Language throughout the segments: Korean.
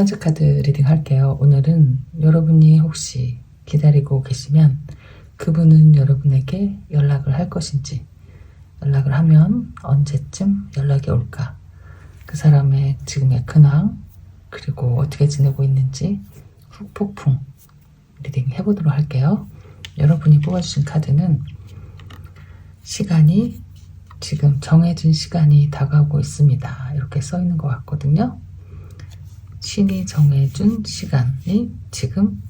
번째 카드 리딩 할게요. 오늘은 여러분이 혹시 기다리고 계시면 그분은 여러분에게 연락을 할 것인지, 연락을 하면 언제쯤 연락이 올까, 그 사람의 지금의 근황, 그리고 어떻게 지내고 있는지 후폭풍 리딩 해보도록 할게요. 여러분이 뽑아주신 카드는 시간이 지금 정해진 시간이 다가오고 있습니다. 이렇게 써 있는 것 같거든요. 신이 정해준 시간이 지금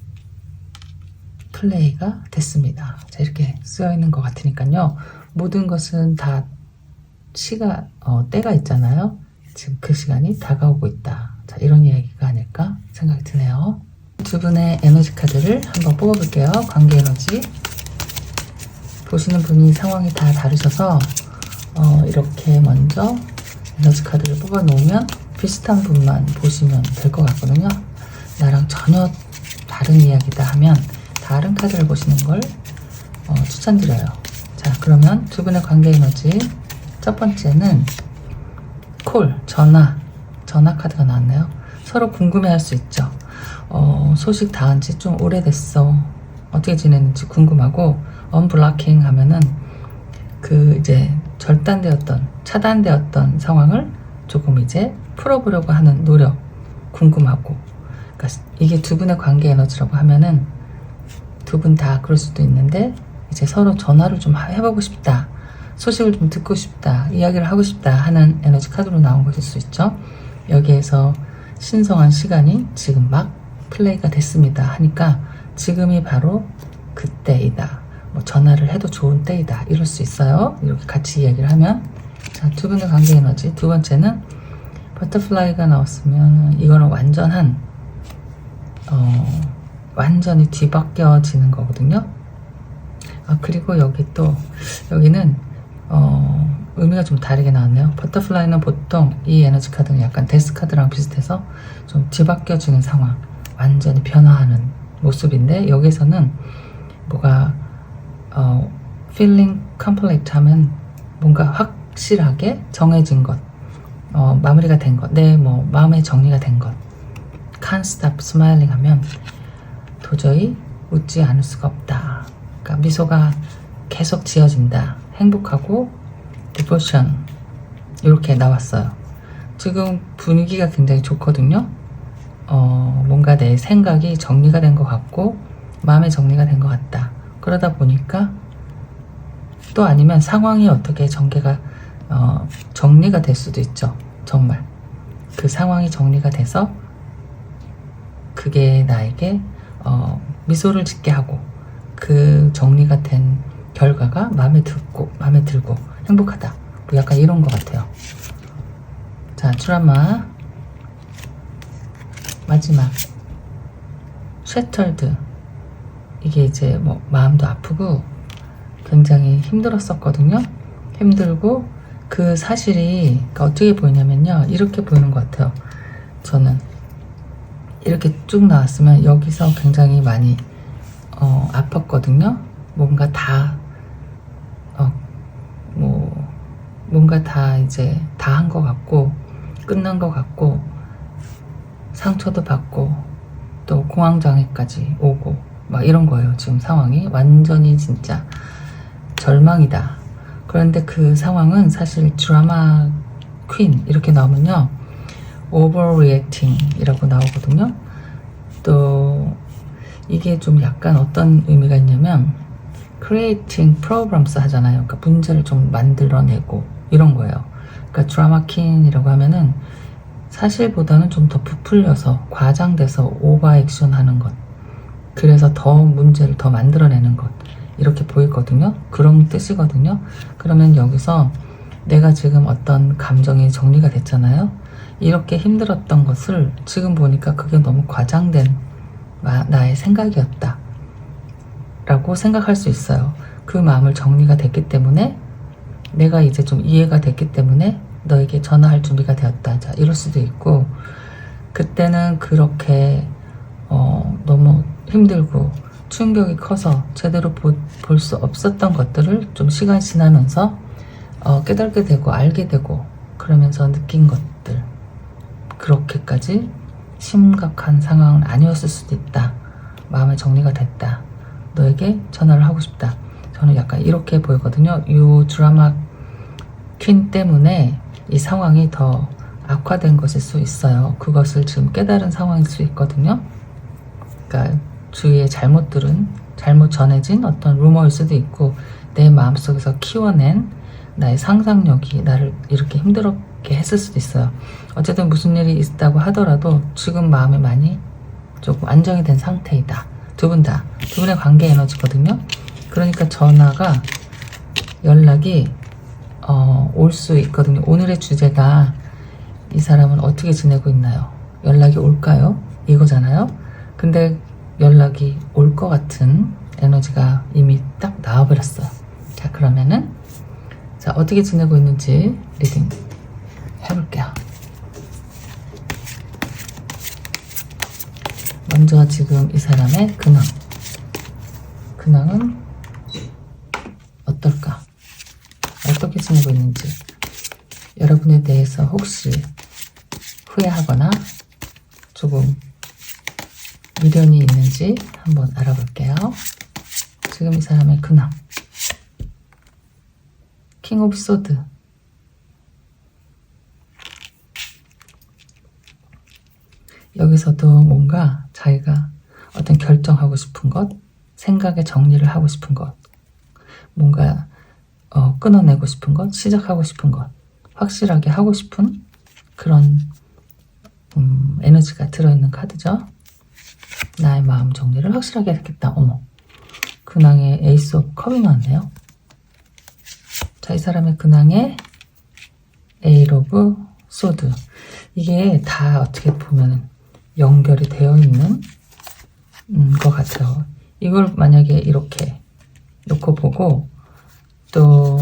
플레이가 됐습니다. 자, 이렇게 쓰여 있는 것 같으니까요. 모든 것은 다 때가 있잖아요. 지금 그 시간이 다가오고 있다. 자, 이런 이야기가 아닐까 생각이 드네요. 두 분의 에너지 카드를 한번 뽑아볼게요. 관계 에너지. 보시는 분이 상황이 다 다르셔서 이렇게 먼저 에너지 카드를 뽑아 놓으면 비슷한 분만 보시면 될 것 같거든요. 나랑 전혀 다른 이야기다 하면 다른 카드를 보시는 걸 추천드려요. 자, 그러면 두 분의 관계 에너지. 첫 번째는 콜, 전화 카드가 나왔네요. 서로 궁금해할 수 있죠. 소식 다 한 지 좀 오래됐어. 어떻게 지냈는지 궁금하고, 언블로킹 하면은 그 이제 차단되었던 상황을 조금 이제 풀어보려고 하는 노력, 궁금하고. 그러니까 이게 두 분의 관계 에너지라고 하면은 두 분 다 그럴 수도 있는데, 이제 서로 전화를 좀 해보고 싶다, 소식을 좀 듣고 싶다, 이야기를 하고 싶다 하는 에너지 카드로 나온 것일 수 있죠. 여기에서 신성한 시간이 지금 막 플레이가 됐습니다 하니까 지금이 바로 그때이다, 뭐 전화를 해도 좋은 때이다, 이럴 수 있어요. 이렇게 같이 이야기를 하면. 자, 두 분의 관계 에너지. 두 번째는 버터플라이가 나왔으면 이거는 완전히 뒤바뀌어지는 거거든요. 그리고 여기는 의미가 좀 다르게 나왔네요. 버터플라이는 보통 이 에너지 카드는 약간 데스 카드랑 비슷해서 좀 뒤바뀌어지는 상황, 완전히 변화하는 모습인데, 여기서는 뭐가 feeling complete 하면 뭔가 확실하게 정해진 것, 마무리가 된 것, 마음의 정리가 된 것. Can't stop smiling 하면 도저히 웃지 않을 수가 없다. 그러니까 미소가 계속 지어진다. 행복하고 devotion, 이렇게 나왔어요. 지금 분위기가 굉장히 좋거든요. 뭔가 내 생각이 정리가 된 것 같고 마음의 정리가 된 것 같다. 그러다 보니까 또 아니면 상황이 어떻게 정리가 될 수도 있죠. 정말 그 상황이 정리가 돼서 그게 나에게 미소를 짓게 하고, 그 정리가 된 결과가 마음에 들고 행복하다, 뭐 약간 이런 것 같아요. 자, 드라마 마지막 셔틀드. 이게 이제 마음도 아프고 굉장히 힘들었었거든요. 힘들고 그 사실이 그러니까 어떻게 보이냐면요, 이렇게 보이는 것 같아요. 저는 이렇게 쭉 나왔으면 여기서 굉장히 많이 아팠거든요. 뭔가 다 이제 다 한 것 같고 끝난 것 같고 상처도 받고 또 공황장애까지 오고 막 이런 거예요. 지금 상황이 완전히 진짜 절망이다. 그런데 그 상황은 사실 드라마 퀸 이렇게 나오면요, overreacting 이라고 나오거든요. 또 이게 좀 약간 어떤 의미가 있냐면 creating problems 하잖아요. 그러니까 문제를 좀 만들어내고 이런 거예요. 그러니까 드라마 퀸이라고 하면은 사실보다는 좀 더 부풀려서 과장돼서 오버 액션 하는 것, 그래서 더 문제를 더 만들어내는 것, 이렇게 보이거든요. 그런 뜻이거든요. 그러면 여기서 내가 지금 어떤 감정이 정리가 됐잖아요. 이렇게 힘들었던 것을 지금 보니까 그게 너무 과장된 나의 생각이었다 라고 생각할 수 있어요. 그 마음을 정리가 됐기 때문에, 내가 이제 좀 이해가 됐기 때문에 너에게 전화할 준비가 되었다. 자, 이럴 수도 있고, 그때는 그렇게 너무 힘들고 충격이 커서 제대로 볼 수 없었던 것들을 좀 시간이 지나면서 깨닫게 되고 알게 되고, 그러면서 느낀 것들, 그렇게까지 심각한 상황은 아니었을 수도 있다. 마음의 정리가 됐다. 너에게 전화를 하고 싶다. 저는 약간 이렇게 보이거든요. 이 드라마 퀸 때문에 이 상황이 더 악화된 것일 수 있어요. 그것을 지금 깨달은 상황일 수 있거든요. 그러니까 주위에 잘못 전해진 어떤 루머일 수도 있고, 내 마음속에서 키워낸 나의 상상력이 나를 이렇게 힘들게 했을 수도 있어요. 어쨌든 무슨 일이 있다고 하더라도 지금 마음이 많이 조금 안정이 된 상태이다. 두 분의 관계 에너지거든요. 그러니까 전화가, 연락이 올 수 있거든요. 오늘의 주제가 이 사람은 어떻게 지내고 있나요? 연락이 올까요? 이거잖아요. 근데 연락이 올 것 같은 에너지가 이미 딱 나와버렸어요. 자, 그러면은 어떻게 지내고 있는지 리딩 해볼게요. 먼저 지금 이 사람의 근황은 어떨까? 어떻게 지내고 있는지, 여러분에 대해서 혹시 후회하거나 조금 미련이 있는지 한번 알아볼게요. 지금 이 사람의 근황, 킹 오브 소드, 여기서도 뭔가 자기가 어떤 결정하고 싶은 것, 생각의 정리를 하고 싶은 것, 뭔가 끊어내고 싶은 것, 시작하고 싶은 것, 확실하게 하고 싶은 그런 에너지가 들어있는 카드죠. 나의 마음 정리를 확실하게 했겠다. 어머, 근황에 에이스 오브 컵이 나왔네요. 자, 이 사람의 근황에 에이스 오브 소드, 이게 다 어떻게 보면 연결이 되어 있는 것 같아요. 이걸 만약에 이렇게 놓고 보고, 또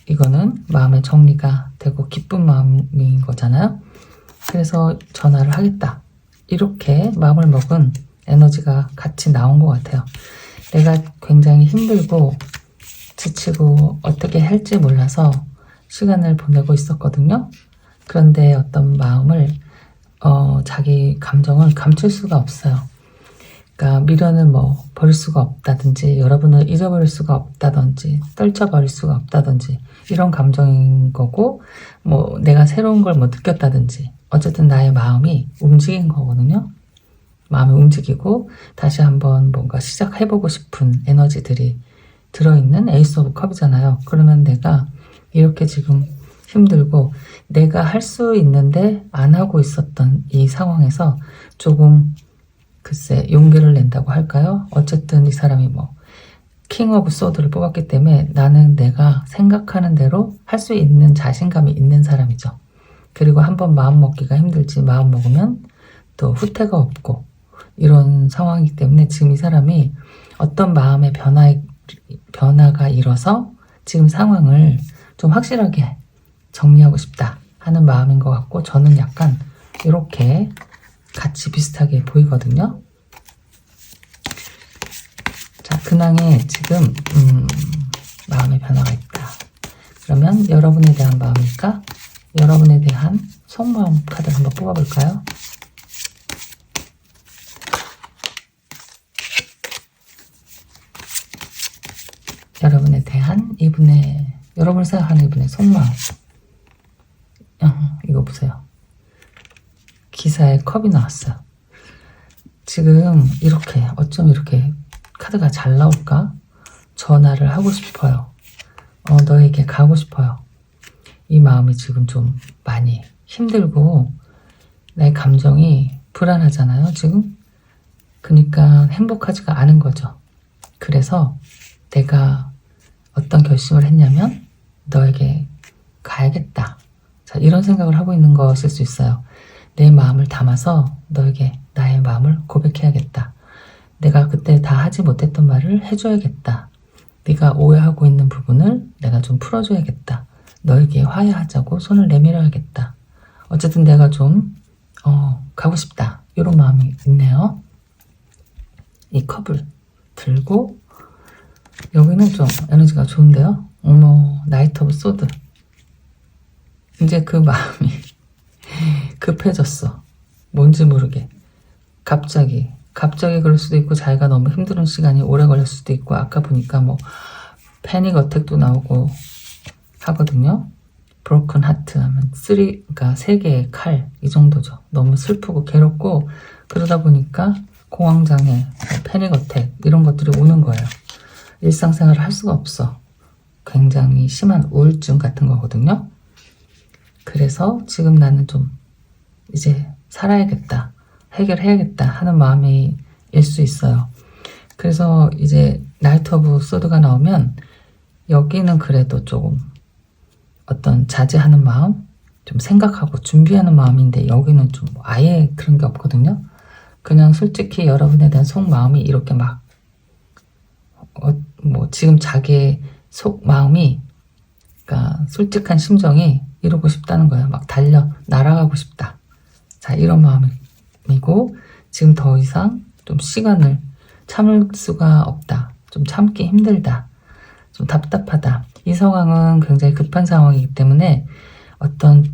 이거는 마음의 정리가 되고 기쁜 마음인 거잖아요. 그래서 전화를 하겠다, 이렇게 마음을 먹은 에너지가 같이 나온 것 같아요. 내가 굉장히 힘들고 지치고 어떻게 할지 몰라서 시간을 보내고 있었거든요. 그런데 어떤 마음을 자기 감정을 감출 수가 없어요. 그러니까 미련을 버릴 수가 없다든지, 여러분을 잊어버릴 수가 없다든지, 떨쳐버릴 수가 없다든지, 이런 감정인 거고, 내가 새로운 걸 느꼈다든지, 어쨌든 나의 마음이 움직인 거거든요. 마음이 움직이고 다시 한번 뭔가 시작해보고 싶은 에너지들이 들어있는 에이스 오브 컵이잖아요. 그러면 내가 이렇게 지금 힘들고 내가 할 수 있는데 안 하고 있었던 이 상황에서 조금 글쎄 용기를 낸다고 할까요? 어쨌든 이 사람이 킹 오브 소드를 뽑았기 때문에 나는 내가 생각하는 대로 할 수 있는 자신감이 있는 사람이죠. 그리고 한번 마음 먹기가 힘들지, 마음 먹으면 또 후퇴가 없고 이런 상황이기 때문에 지금 이 사람이 어떤 마음의 변화가 일어서 지금 상황을 좀 확실하게 정리하고 싶다 하는 마음인 것 같고, 저는 약간 이렇게 같이 비슷하게 보이거든요. 자, 근황에 지금 마음의 변화가 있다. 그러면 여러분에 대한 마음일까? 여러분에 대한 속마음 카드를 한번 뽑아볼까요? 여러분에 대한 여러분을 생각하는 이분의 속마음. 이거 보세요. 기사에 컵이 나왔어요. 지금 이렇게, 어쩜 이렇게 카드가 잘 나올까? 전화를 하고 싶어요. 너에게 가고 싶어요. 이 마음이 지금 좀 많이 힘들고 내 감정이 불안하잖아요, 지금. 그러니까 행복하지가 않은 거죠. 그래서 내가 어떤 결심을 했냐면 너에게 가야겠다. 자, 이런 생각을 하고 있는 것일 수 있어요. 내 마음을 담아서 너에게 나의 마음을 고백해야겠다. 내가 그때 다 하지 못했던 말을 해줘야겠다. 네가 오해하고 있는 부분을 내가 좀 풀어줘야겠다. 너에게 화해하자고 손을 내밀어야겠다. 어쨌든 내가 좀 가고 싶다. 이런 마음이 있네요. 이 컵을 들고 여기는 좀 에너지가 좋은데요. 나이트 오브 소드. 이제 그 마음이 급해졌어. 뭔지 모르게 갑자기 그럴 수도 있고 자기가 너무 힘든 시간이 오래 걸릴 수도 있고 아까 보니까 뭐 패닉 어택도 나오고 하거든요. 브로큰 하트 하면 그러니까 3개의 칼 이 정도죠. 너무 슬프고 괴롭고 그러다 보니까 공황장애, 패닉 어택 이런 것들이 오는 거예요. 일상생활을 할 수가 없어. 굉장히 심한 우울증 같은 거거든요. 그래서 지금 나는 좀 이제 살아야겠다, 해결해야겠다 하는 마음이 일 수 있어요. 그래서 이제 나이트 오브 소드가 나오면 여기는 그래도 조금 어떤 자제하는 마음, 좀 생각하고 준비하는 마음인데 여기는 좀 아예 그런 게 없거든요. 그냥 솔직히 여러분에 대한 속마음이 이렇게 막 뭐 지금 자기의 속마음이 그러니까 솔직한 심정이 이러고 싶다는 거예요. 막 날아가고 싶다. 자, 이런 마음이고 지금 더 이상 좀 시간을 참을 수가 없다. 좀 참기 힘들다. 좀 답답하다. 이 상황은 굉장히 급한 상황이기 때문에 어떤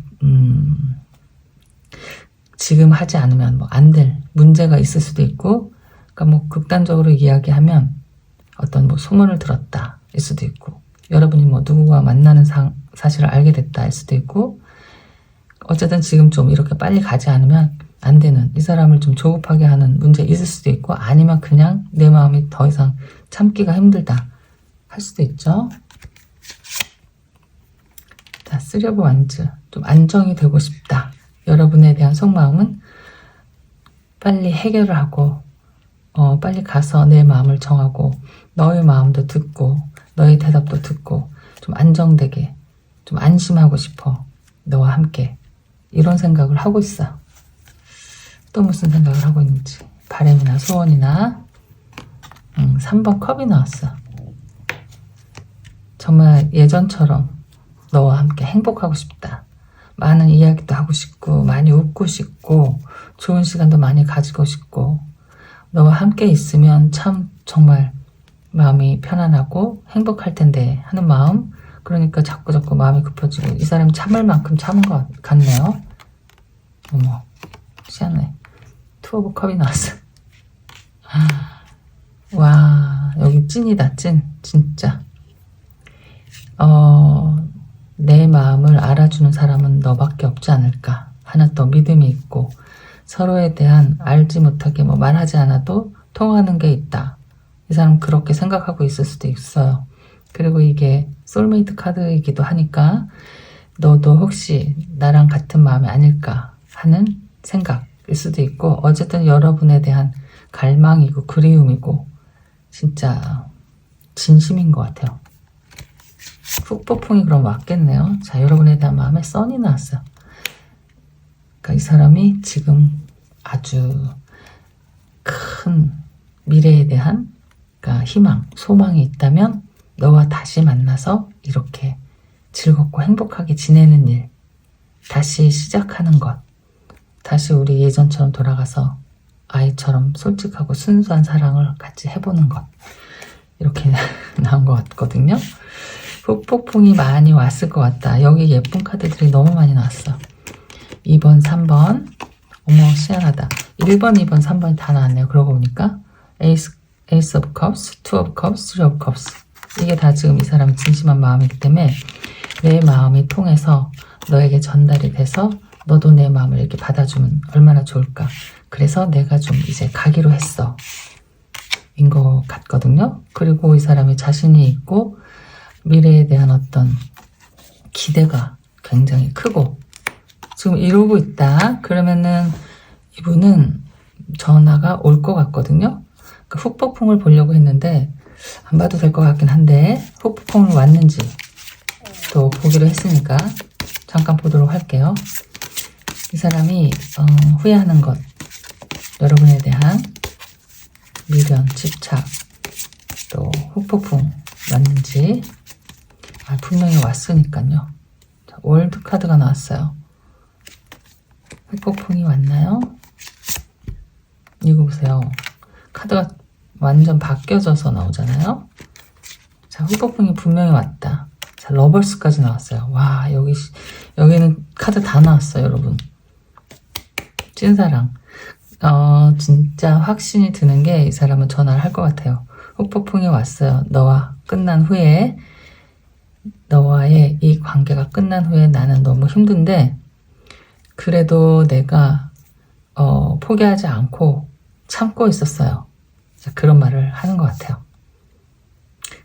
지금 하지 않으면 뭐 안 될 문제가 있을 수도 있고, 그러니까 뭐 극단적으로 이야기하면 어떤 뭐 소문을 들었다 일 수도 있고, 여러분이 뭐 누구와 만나는 사실을 알게 됐다 일 수도 있고, 어쨌든 지금 좀 이렇게 빨리 가지 않으면 안 되는, 이 사람을 좀 조급하게 하는 문제 있을 수도 있고, 아니면 그냥 내 마음이 더 이상 참기가 힘들다 할 수도 있죠. 자, 3 오브 원즈, 좀 안정이 되고 싶다. 여러분에 대한 속마음은 빨리 해결을 하고 빨리 가서 내 마음을 정하고 너의 마음도 듣고 너의 대답도 듣고 좀 안정되게 좀 안심하고 싶어. 너와 함께 이런 생각을 하고 있어. 또 무슨 생각을 하고 있는지, 바람이나 소원이나 3번 컵이 나왔어. 정말 예전처럼 너와 함께 행복하고 싶다. 많은 이야기도 하고 싶고 많이 웃고 싶고 좋은 시간도 많이 가지고 싶고 너와 함께 있으면 참 정말 마음이 편안하고 행복할 텐데 하는 마음. 그러니까 자꾸 마음이 급해지고 이 사람이 참을 만큼 참은 것 같네요. 어머, 희한해. 2 오브 컵이 나왔어. 와, 여기 찐이다, 찐. 진짜 내 마음을 알아주는 사람은 너밖에 없지 않을까 하는 또 믿음이 있고, 서로에 대한 알지 못하게 뭐 말하지 않아도 통하는 게 있다. 이 사람 그렇게 생각하고 있을 수도 있어요. 그리고 이게 소울메이트 카드이기도 하니까 너도 혹시 나랑 같은 마음이 아닐까 하는 생각일 수도 있고, 어쨌든 여러분에 대한 갈망이고 그리움이고 진짜 진심인 것 같아요. 훅폭풍이 그럼 왔겠네요. 자, 여러분에 대한 마음에 선이 나왔어요. 그러니까 이 사람이 지금 아주 큰 미래에 대한 그러니까 희망, 소망이 있다면 너와 다시 만나서 이렇게 즐겁고 행복하게 지내는 일, 다시 시작하는 것, 다시 우리 예전처럼 돌아가서 아이처럼 솔직하고 순수한 사랑을 같이 해보는 것, 이렇게 나온 것 같거든요. 훅폭풍이 많이 왔을 것 같다. 여기 예쁜 카드들이 너무 많이 나왔어. 2번, 3번. 어머, 희한하다. 1번, 2번, 3번이 다 나왔네요. 그러고 보니까 에이스 오브 컵스, 2 오브 컵스, 3 오브 컵스. 이게 다 지금 이 사람의 진심한 마음이기 때문에 내 마음이 통해서 너에게 전달이 돼서 너도 내 마음을 이렇게 받아주면 얼마나 좋을까. 그래서 내가 좀 이제 가기로 했어. 인 것 같거든요. 그리고 이 사람이 자신이 있고 미래에 대한 어떤 기대가 굉장히 크고 지금 이러고 있다. 그러면은 이분은 전화가 올 것 같거든요. 그 훅폭풍을 보려고 했는데 안 봐도 될 것 같긴 한데 훅폭풍이 왔는지 또 보기로 했으니까 잠깐 보도록 할게요. 이 사람이 후회하는 것, 여러분에 대한 미련, 집착, 또 훅폭풍 왔는지 분명히 왔으니까요. 자, 월드 카드가 나왔어요. 훅폭풍이 왔나요? 이거 보세요. 카드가 완전 바뀌어져서 나오잖아요. 자, 훅폭풍이 분명히 왔다. 자, 러버스까지 나왔어요. 와, 여기는 카드 다 나왔어요, 여러분. 찐사랑. 진짜 확신이 드는 게 이 사람은 전화를 할 것 같아요. 후폭풍이 왔어요. 너와 끝난 후에, 너와의 이 관계가 끝난 후에 나는 너무 힘든데 그래도 내가 포기하지 않고 참고 있었어요. 자, 그런 말을 하는 것 같아요.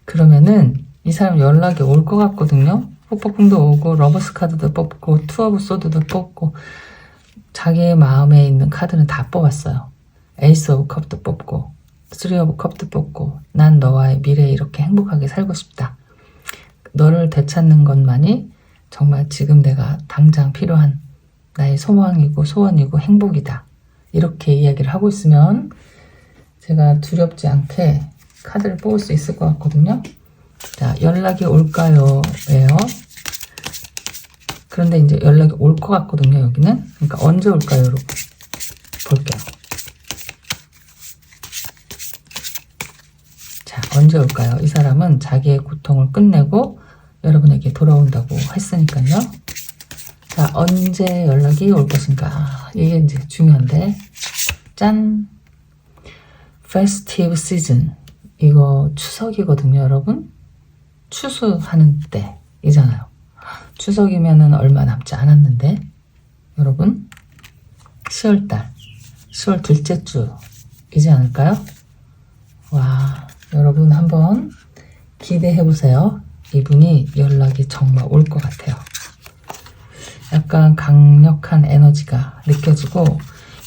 그러면은 이 사람 연락이 올 것 같거든요. 후폭풍도 오고 러버스 카드도 뽑고 투 오브 소드도 뽑고 자기의 마음에 있는 카드는 다 뽑았어요. 에이스 오브 컵도 뽑고 쓰리 오브 컵도 뽑고 난 너와의 미래에 이렇게 행복하게 살고 싶다. 너를 되찾는 것만이 정말 지금 내가 당장 필요한 나의 소망이고 소원이고 행복이다. 이렇게 이야기를 하고 있으면 제가 두렵지 않게 카드를 뽑을 수 있을 것 같거든요. 자, 연락이 올까요? 예요. 그런데 이제 연락이 올 것 같거든요, 여기는. 그러니까 언제 올까요, 여러분? 볼게요. 자, 언제 올까요? 이 사람은 자기의 고통을 끝내고 여러분에게 돌아온다고 했으니까요. 자, 언제 연락이 올 것인가? 이게 이제 중요한데. 짠! Festive season. 이거 추석이거든요, 여러분. 추수하는 때이잖아요. 추석이면은 얼마 남지 않았는데, 여러분, 10월달, 10월 둘째 주이지 않을까요? 와, 여러분 한번 기대해보세요. 이분이 연락이 정말 올 것 같아요. 약간 강력한 에너지가 느껴지고,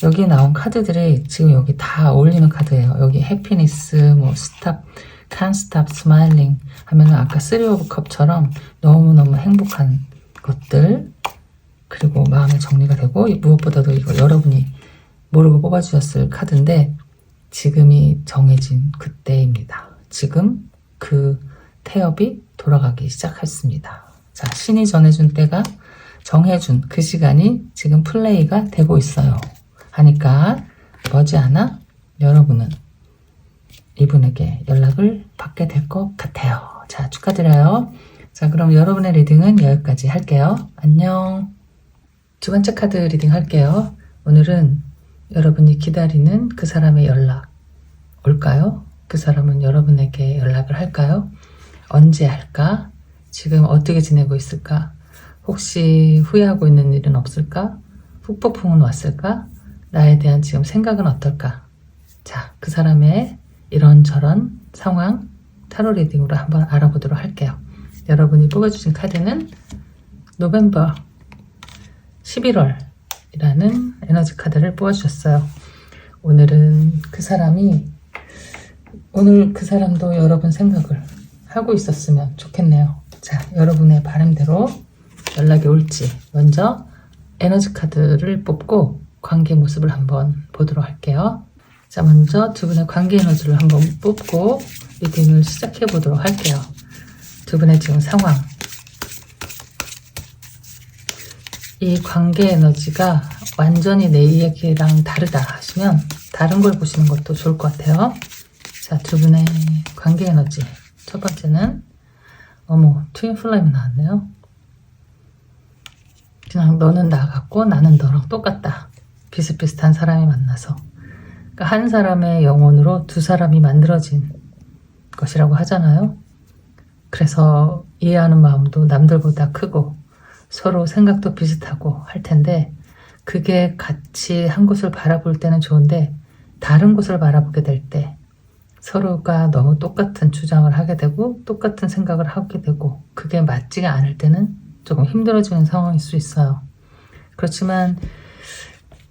여기 나온 카드들이 지금 여기 다 어울리는 카드예요. 여기 해피니스, 뭐 스탑, can't stop smiling 하면은 아까 쓰리 오브 컵처럼 너무너무 행복한 것들, 그리고 마음의 정리가 되고, 무엇보다도 이거 여러분이 모르고 뽑아주셨을 카드인데 지금이 정해진 그때입니다. 지금 그 태엽이 돌아가기 시작했습니다. 자, 신이 전해준 때가 정해준 그 시간이 지금 플레이가 되고 있어요. 하니까 머지않아 여러분은 이분에게 연락을 받게 될 것 같아요. 자, 축하드려요. 자, 그럼 여러분의 리딩은 여기까지 할게요. 안녕. 두 번째 카드 리딩 할게요. 오늘은 여러분이 기다리는 그 사람의 연락 올까요? 그 사람은 여러분에게 연락을 할까요? 언제 할까? 지금 어떻게 지내고 있을까? 혹시 후회하고 있는 일은 없을까? 후폭풍은 왔을까? 나에 대한 지금 생각은 어떨까? 자, 그 사람의 이런저런 상황 타로 리딩으로 한번 알아보도록 할게요. 여러분이 뽑아주신 카드는 노벰버 11월이라는 에너지 카드를 뽑아주셨어요. 오늘은 오늘 그 사람도 여러분 생각을 하고 있었으면 좋겠네요. 자, 여러분의 바람대로 연락이 올지 먼저 에너지 카드를 뽑고 관계 모습을 한번 보도록 할게요. 자, 먼저 두 분의 관계 에너지를 한번 뽑고 리딩을 시작해 보도록 할게요. 두 분의 지금 상황, 이 관계 에너지가 완전히 내 이야기랑 다르다 하시면 다른 걸 보시는 것도 좋을 것 같아요. 자, 두 분의 관계 에너지. 첫 번째는 어머, 트윈 플레임이 나왔네요. 그냥 너는 나 같고 나는 너랑 똑같다. 비슷비슷한 사람이 만나서. 그러니까 한 사람의 영혼으로 두 사람이 만들어진 것이라고 하잖아요. 그래서 이해하는 마음도 남들보다 크고 서로 생각도 비슷하고 할 텐데 그게 같이 한 곳을 바라볼 때는 좋은데 다른 곳을 바라보게 될 때 서로가 너무 똑같은 주장을 하게 되고 똑같은 생각을 하게 되고 그게 맞지가 않을 때는 조금 힘들어지는 상황일 수 있어요. 그렇지만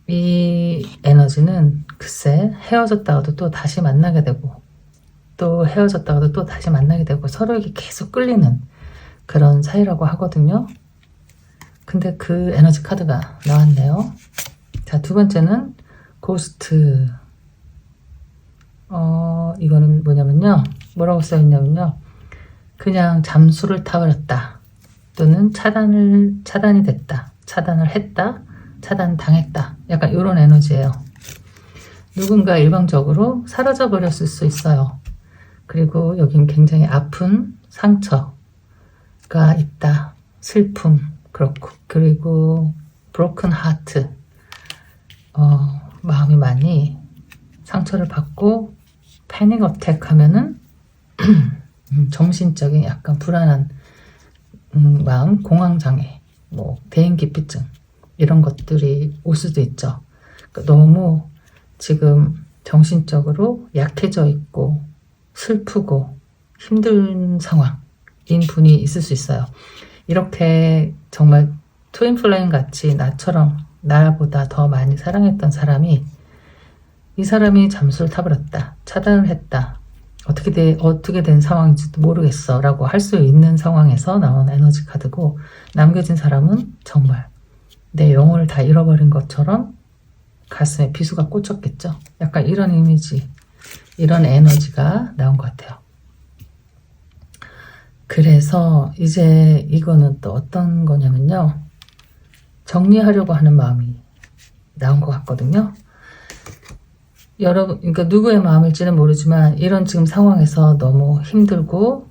이 에너지는 글쎄 헤어졌다가도 또 다시 만나게 되고 또 헤어졌다가도 또 다시 만나게 되고 서로에게 계속 끌리는 그런 사이라고 하거든요. 근데 그 에너지 카드가 나왔네요. 자, 두 번째는 고스트. 이거는 뭐냐면요. 뭐라고 써있냐면요. 그냥 잠수를 타버렸다. 또는 차단이 됐다. 차단을 했다. 차단당했다. 약간 이런 에너지예요. 누군가 일방적으로 사라져버렸을 수 있어요. 그리고 여긴 굉장히 아픈 상처가 있다. 슬픔. 그렇고. 그리고 broken heart. 마음이 많이 상처를 받고 패닉 어택 하면은 정신적인 약간 불안한 마음, 공황장애, 뭐 대인기피증 이런 것들이 올 수도 있죠. 그러니까 너무 지금 정신적으로 약해져 있고 슬프고 힘든 상황인 분이 있을 수 있어요. 이렇게 정말 트윈플레임 같이 나처럼 나보다 더 많이 사랑했던 사람이 이 사람이 잠수를 타버렸다, 차단을 했다, 어떻게 된 상황인지도 모르겠어 라고 할 수 있는 상황에서 나온 에너지 카드고, 남겨진 사람은 정말 내 영혼을 다 잃어버린 것처럼 가슴에 비수가 꽂혔겠죠. 약간 이런 이미지, 이런 에너지가 나온 것 같아요. 그래서 이제 이거는 또 어떤 거냐면요, 정리하려고 하는 마음이 나온 것 같거든요. 여러분, 그러니까 누구의 마음일지는 모르지만 이런 지금 상황에서 너무 힘들고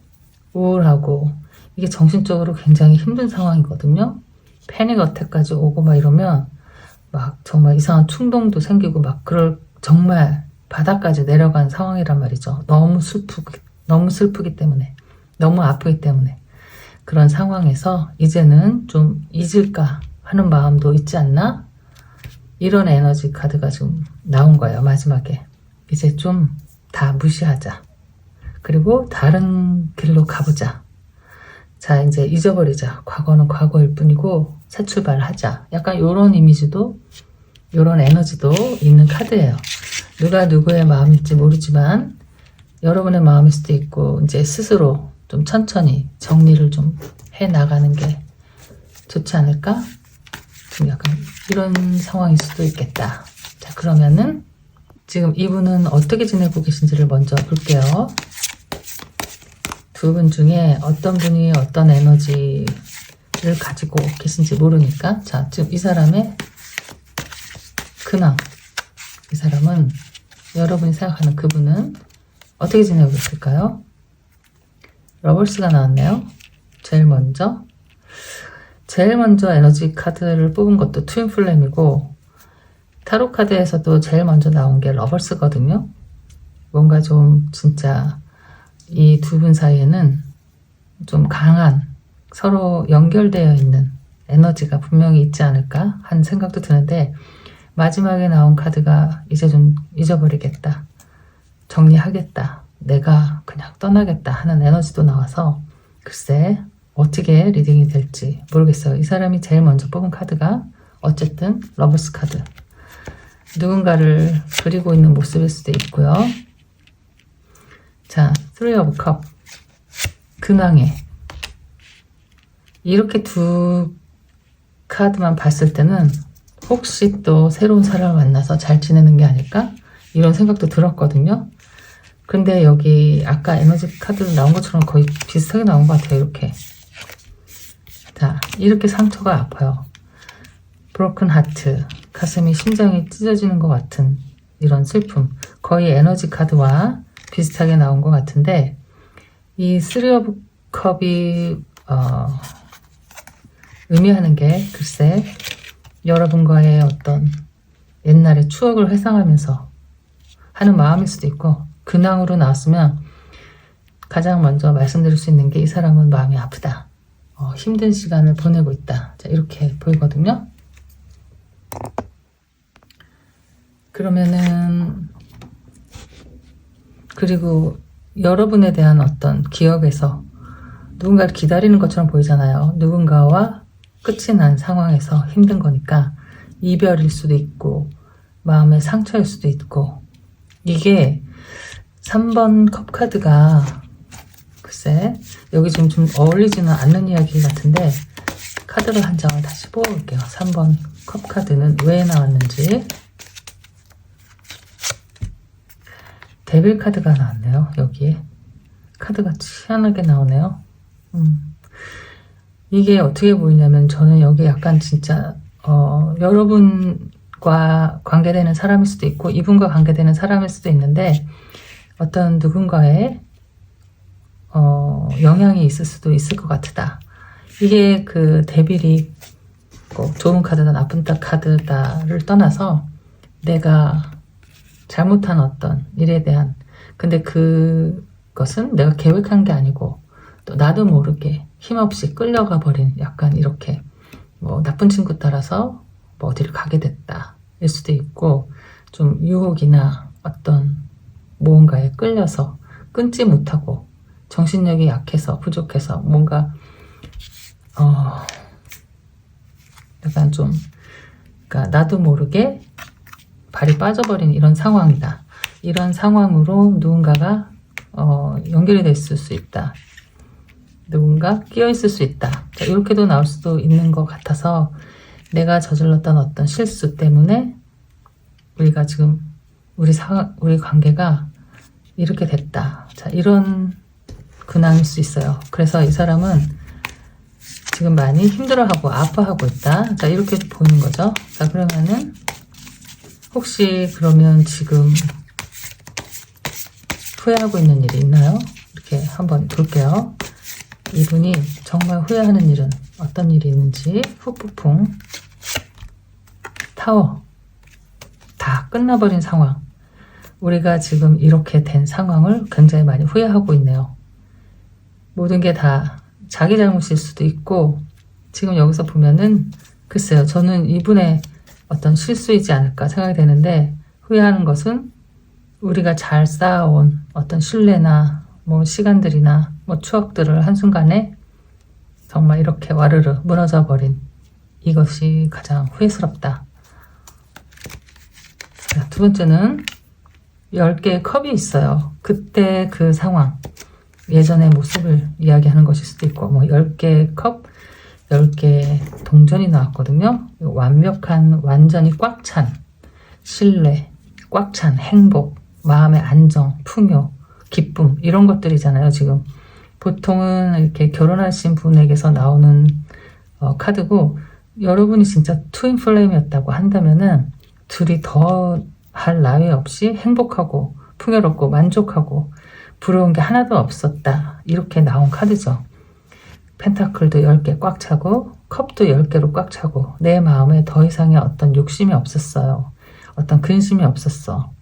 우울하고 이게 정신적으로 굉장히 힘든 상황이거든요. 패닉 어택까지 오고 막 이러면 막 정말 이상한 충동도 생기고 막 그럴 정말 바닥까지 내려간 상황이란 말이죠. 너무 슬프기 때문에, 너무 아프기 때문에. 그런 상황에서 이제는 좀 잊을까 하는 마음도 있지 않나? 이런 에너지 카드가 좀 나온 거예요. 마지막에 이제 좀 다 무시하자, 그리고 다른 길로 가보자, 자 이제 잊어버리자, 과거는 과거일 뿐이고 새 출발하자, 약간 요런 이미지도, 요런 에너지도 있는 카드예요. 누가 누구의 마음일지 모르지만 여러분의 마음일 수도 있고, 이제 스스로 좀 천천히 정리를 좀 해 나가는 게 좋지 않을까? 좀 약간 이런 상황일 수도 있겠다. 자, 그러면은 지금 이분은 어떻게 지내고 계신지를 먼저 볼게요. 두 분 중에 어떤 분이 어떤 에너지를 가지고 계신지 모르니까, 자, 지금 이 사람의 근황, 이 사람은, 여러분이 생각하는 그분은 어떻게 지내고 계실까요? 러버스가 나왔네요. 제일 먼저 에너지 카드를 뽑은 것도 트윈 플레임이고, 타로 카드에서도 제일 먼저 나온 게 러버스거든요. 뭔가 좀 진짜 이 두 분 사이에는 좀 강한, 서로 연결되어 있는 에너지가 분명히 있지 않을까 하는 생각도 드는데, 마지막에 나온 카드가 이제 좀 잊어버리겠다, 정리하겠다, 내가 그냥 떠나겠다 하는 에너지도 나와서 글쎄 어떻게 리딩이 될지 모르겠어요. 이 사람이 제일 먼저 뽑은 카드가 어쨌든 러버스 카드, 누군가를 그리고 있는 모습일 수도 있고요. 자, 3 of Cup, 근황에 이렇게 두 카드만 봤을 때는 혹시 또 새로운 사람을 만나서 잘 지내는 게 아닐까? 이런 생각도 들었거든요. 근데 여기 아까 에너지 카드 나온 것처럼 거의 비슷하게 나온 것 같아요. 이렇게. 자, 이렇게 상처가 아파요. 브로큰 하트, 가슴이, 심장이 찢어지는 것 같은 이런 슬픔, 거의 에너지 카드와 비슷하게 나온 것 같은데, 이 3 of 컵이 의미하는 게 글쎄 여러분과의 어떤 옛날의 추억을 회상하면서 하는 마음일 수도 있고, 근황으로 나왔으면 가장 먼저 말씀드릴 수 있는 게 이 사람은 마음이 아프다, 힘든 시간을 보내고 있다, 자, 이렇게 보이거든요. 그러면은, 그리고 여러분에 대한 어떤 기억에서 누군가를 기다리는 것처럼 보이잖아요. 누군가와 끝이 난 상황에서 힘든 거니까 이별일 수도 있고 마음의 상처일 수도 있고, 이게 3번 컵 카드가 글쎄 여기 좀 어울리지는 않는 이야기 같은데, 카드를 한 장을 다시 뽑아볼게요. 3번 컵 카드는 왜 나왔는지. 데빌 카드가 나왔네요. 여기에 카드가 희한하게 나오네요. 이게 어떻게 보이냐면, 저는 여기 약간 진짜 여러분과 관계되는 사람일 수도 있고 이분과 관계되는 사람일 수도 있는데, 어떤 누군가의 영향이 있을 수도 있을 것 같다. 이게 그 데빌이 꼭 좋은 카드다 나쁜 카드다를 떠나서 내가 잘못한 어떤 일에 대한, 근데 그것은 내가 계획한 게 아니고 또 나도 모르게 힘없이 끌려가 버린, 약간 이렇게 뭐 나쁜 친구 따라서 뭐 어디를 가게 됐다 일 수도 있고, 좀 유혹이나 어떤 무언가에 끌려서 끊지 못하고 정신력이 약해서 부족해서 뭔가 약간 좀, 그러니까 나도 모르게 발이 빠져버린 이런 상황이다. 이런 상황으로 누군가가 연결이 됐을 수 있다. 누군가 끼어 있을 수 있다. 자, 이렇게도 나올 수도 있는 것 같아서, 내가 저질렀던 어떤 실수 때문에 우리가 지금 우리 관계가 이렇게 됐다. 자, 이런 근황일 수 있어요. 그래서 이 사람은 지금 많이 힘들어하고 아파하고 있다. 자, 이렇게 보이는 거죠. 자, 그러면은 혹시 그러면 지금 후회하고 있는 일이 있나요? 이렇게 한번 볼게요. 이분이 정말 후회하는 일은 어떤 일이 있는지. 후폭풍, 타워, 다 끝나버린 상황. 우리가 지금 이렇게 된 상황을 굉장히 많이 후회하고 있네요. 모든 게 다 자기 잘못일 수도 있고, 지금 여기서 보면은 글쎄요, 저는 이분의 어떤 실수이지 않을까 생각이 되는데, 후회하는 것은 우리가 잘 쌓아온 어떤 신뢰나 뭐 시간들이나 뭐 추억들을 한순간에 정말 이렇게 와르르 무너져 버린 이것이 가장 후회스럽다. 자, 두 번째는 10개의 컵이 있어요. 그때 그 상황, 예전의 모습을 이야기하는 것일 수도 있고, 뭐 10개의 컵, 10개의 동전이 나왔거든요. 완벽한, 완전히 꽉 찬 신뢰, 꽉 찬 행복, 마음의 안정, 풍요, 기쁨, 이런 것들이잖아요. 지금 보통은 이렇게 결혼하신 분에게서 나오는 카드고, 여러분이 진짜 트윈 플레임이었다고 한다면은 둘이 더 할 나위 없이 행복하고 풍요롭고 만족하고 부러운 게 하나도 없었다, 이렇게 나온 카드죠. 펜타클도 10개 꽉 차고 컵도 10개로 꽉 차고, 내 마음에 더 이상의 어떤 욕심이 없었어요. 어떤 근심이 없었어.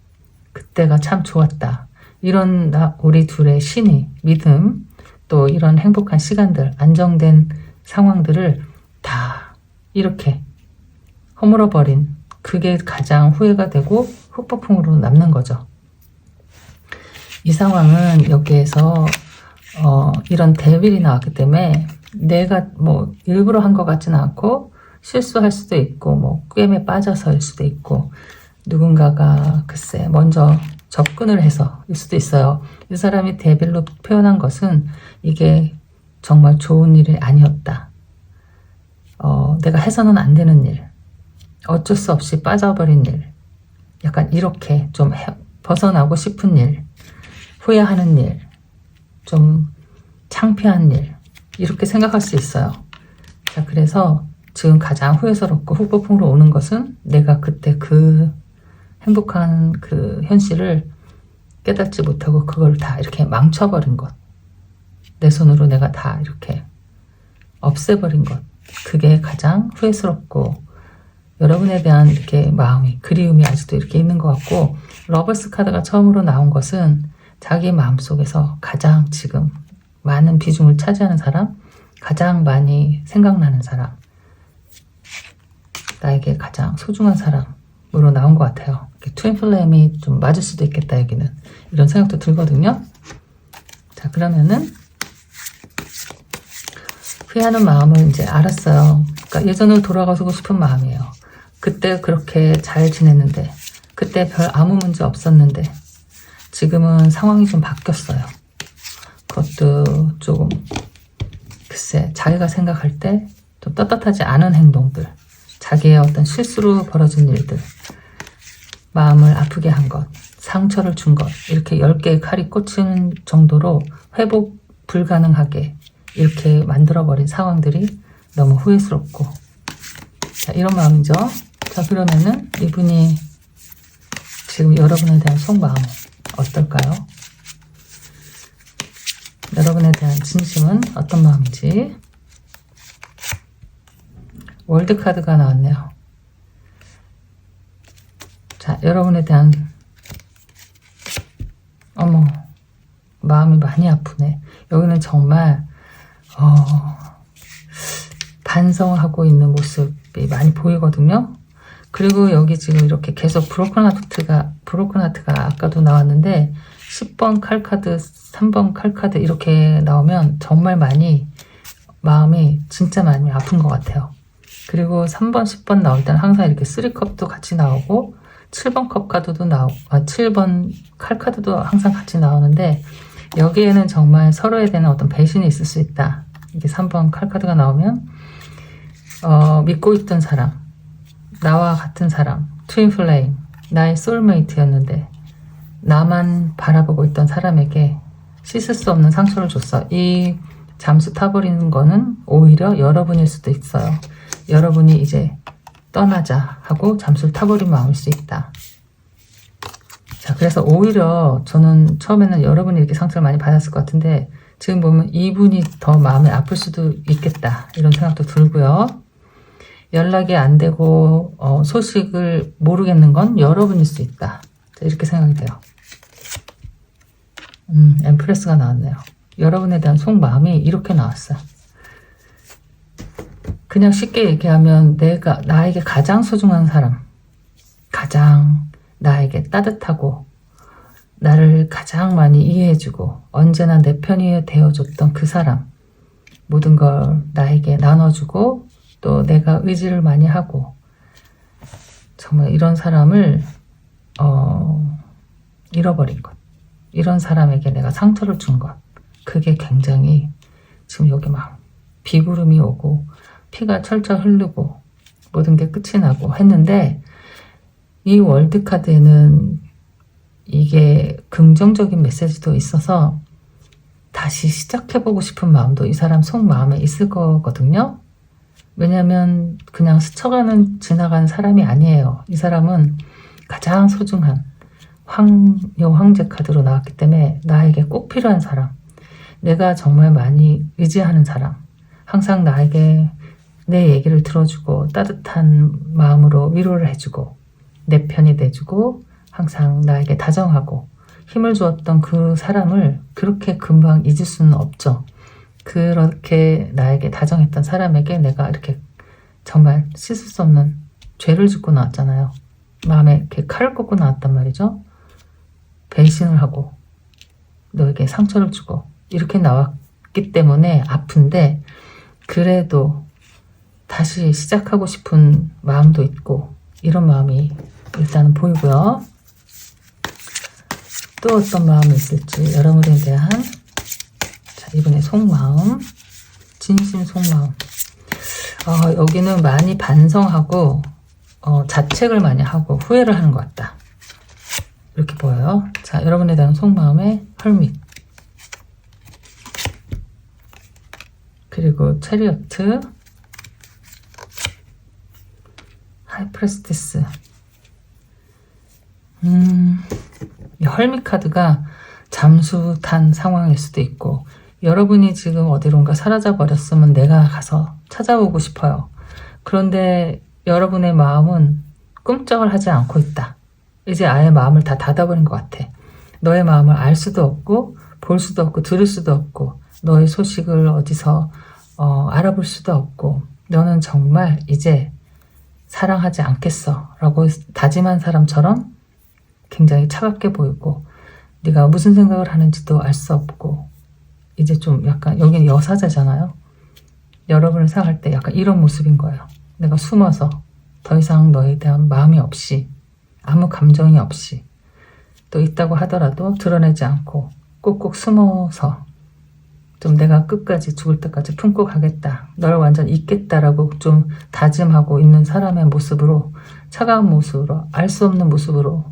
그때가 참 좋았다. 이런 우리 둘의 신의, 믿음, 또 이런 행복한 시간들, 안정된 상황들을 다 이렇게 허물어버린, 그게 가장 후회가 되고 후폭풍으로 남는 거죠. 이 상황은 여기에서 이런 데빌이 나왔기 때문에 내가 뭐 일부러 한 것 같지는 않고, 실수할 수도 있고 뭐 꿰매 빠져서일 수도 있고, 누군가가 글쎄 먼저 접근을 해서일 수도 있어요. 이 사람이 데빌로 표현한 것은 이게 정말 좋은 일이 아니었다. 내가 해서는 안 되는 일, 어쩔 수 없이 빠져버린 일, 약간 이렇게 좀 벗어나고 싶은 일, 후회하는 일, 좀 창피한 일, 이렇게 생각할 수 있어요. 자, 그래서 지금 가장 후회스럽고 후폭풍으로 오는 것은 내가 그때 그 행복한 그 현실을 깨닫지 못하고 그걸 다 이렇게 망쳐버린 것, 내 손으로 내가 다 이렇게 없애버린 것, 그게 가장 후회스럽고, 여러분에 대한 이렇게 마음이, 그리움이 아직도 이렇게 있는 것 같고, 러버스 카드가 처음으로 나온 것은 자기 마음속에서 가장 지금 많은 비중을 차지하는 사람, 가장 많이 생각나는 사람, 나에게 가장 소중한 사람으로 나온 것 같아요. 트윈 플레임이 좀 맞을 수도 있겠다, 여기는. 이런 생각도 들거든요. 자, 그러면은 후회하는 마음을 이제 알았어요. 그러니까 예전으로 돌아가고 싶은 마음이에요. 그때 그렇게 잘 지냈는데, 그때 별 아무 문제 없었는데 지금은 상황이 좀 바뀌었어요. 그것도 조금 글쎄, 자기가 생각할 때 좀 떳떳하지 않은 행동들, 자기의 어떤 실수로 벌어진 일들, 마음을 아프게 한 것, 상처를 준 것, 이렇게 10개의 칼이 꽂히는 정도로 회복 불가능하게 이렇게 만들어버린 상황들이 너무 후회스럽고, 자, 이런 마음이죠. 자, 그러면은 이분이 지금 여러분에 대한 속마음 어떨까요? 여러분에 대한 진심은 어떤 마음인지. 월드 카드가 나왔네요. 자, 여러분에 대한 어머, 마음이 많이 아프네. 여기는 정말 반성하고 있는 모습이 많이 보이거든요. 그리고 여기 지금 이렇게 계속 브로큰 하트가 아까도 나왔는데 10번 칼카드, 3번 칼카드 이렇게 나오면 정말 많이 마음이 진짜 많이 아픈 것 같아요. 그리고 3번, 10번 나올 때는 항상 이렇게 3컵도 같이 나오고 7번 컵 카드도 7번 칼 카드도 항상 같이 나오는데 여기에는 정말 서로에 대한 어떤 배신이 있을 수 있다. 이게 3번 칼 카드가 나오면 믿고 있던 사람, 나와 같은 사람, 트윈 플레임, 나의 소울메이트였는데 나만 바라보고 있던 사람에게 씻을 수 없는 상처를 줬어. 이 잠수 타버리는 거는 오히려 여러분일 수도 있어요. 여러분이 이제 떠나자 하고 잠수를 타버린 마음일 수 있다. 자, 그래서 오히려 저는 처음에는 여러분이 이렇게 상처를 많이 받았을 것 같은데 지금 보면 이분이 더 마음이 아플 수도 있겠다 이런 생각도 들고요. 연락이 안 되고 소식을 모르겠는 건 여러분일 수 있다. 자, 이렇게 생각이 돼요. 엠프레스가 나왔네요. 여러분에 대한 속마음이 이렇게 나왔어요. 그냥 쉽게 얘기하면 나에게 가장 소중한 사람, 가장 나에게 따뜻하고 나를 가장 많이 이해해주고 언제나 내 편이 되어줬던 그 사람, 모든 걸 나에게 나눠주고 또 내가 의지를 많이 하고 정말 이런 사람을 잃어버린 것, 이런 사람에게 내가 상처를 준 것, 그게 굉장히 지금 여기 막 비구름이 오고 피가 철철 흐르고 모든 게 끝이 나고 했는데 이 월드카드에는 이게 긍정적인 메시지도 있어서 다시 시작해보고 싶은 마음도 이 사람 속마음에 있을 거거든요. 왜냐면 그냥 스쳐가는 지나간 사람이 아니에요. 이 사람은 가장 소중한 황제 카드로 나왔기 때문에 나에게 꼭 필요한 사람, 내가 정말 많이 의지하는 사람, 항상 나에게 내 얘기를 들어주고 따뜻한 마음으로 위로를 해주고 내 편이 돼주고 항상 나에게 다정하고 힘을 주었던 그 사람을 그렇게 금방 잊을 수는 없죠. 그렇게 나에게 다정했던 사람에게 내가 이렇게 정말 씻을 수 없는 죄를 짓고 나왔잖아요. 마음에 이렇게 칼을 꽂고 나왔단 말이죠. 배신을 하고 너에게 상처를 주고 이렇게 나왔기 때문에 아픈데 그래도 다시 시작하고 싶은 마음도 있고 이런 마음이 일단은 보이고요. 또 어떤 마음이 있을지 여러분에 대한 이분의 속마음, 진심 속마음. 여기는 많이 반성하고 자책을 많이 하고 후회를 하는 것 같다. 이렇게 보여요. 자, 여러분에 대한 속마음의 헐밋, 그리고 체리어트, 하이프레스티스. 이 헐밋 카드가 잠수 탄 상황일 수도 있고 여러분이 지금 어디론가 사라져 버렸으면 내가 가서 찾아오고 싶어요. 그런데 여러분의 마음은 꿈쩍을 하지 않고 있다. 이제 아예 마음을 다 닫아버린 것 같아. 너의 마음을 알 수도 없고 볼 수도 없고 들을 수도 없고 너의 소식을 어디서 알아볼 수도 없고 너는 정말 이제 사랑하지 않겠어 라고 다짐한 사람처럼 굉장히 차갑게 보이고 네가 무슨 생각을 하는지도 알 수 없고 이제 좀 약간 여기는 여사제잖아요. 여러분을 생각할 때 약간 이런 모습인 거예요. 내가 숨어서 더 이상 너에 대한 마음이 없이 아무 감정이 없이 또 있다고 하더라도 드러내지 않고 꾹꾹 숨어서 좀 내가 끝까지 죽을 때까지 품고 가겠다. 널 완전 잊겠다라고 좀 다짐하고 있는 사람의 모습으로 차가운 모습으로 알 수 없는 모습으로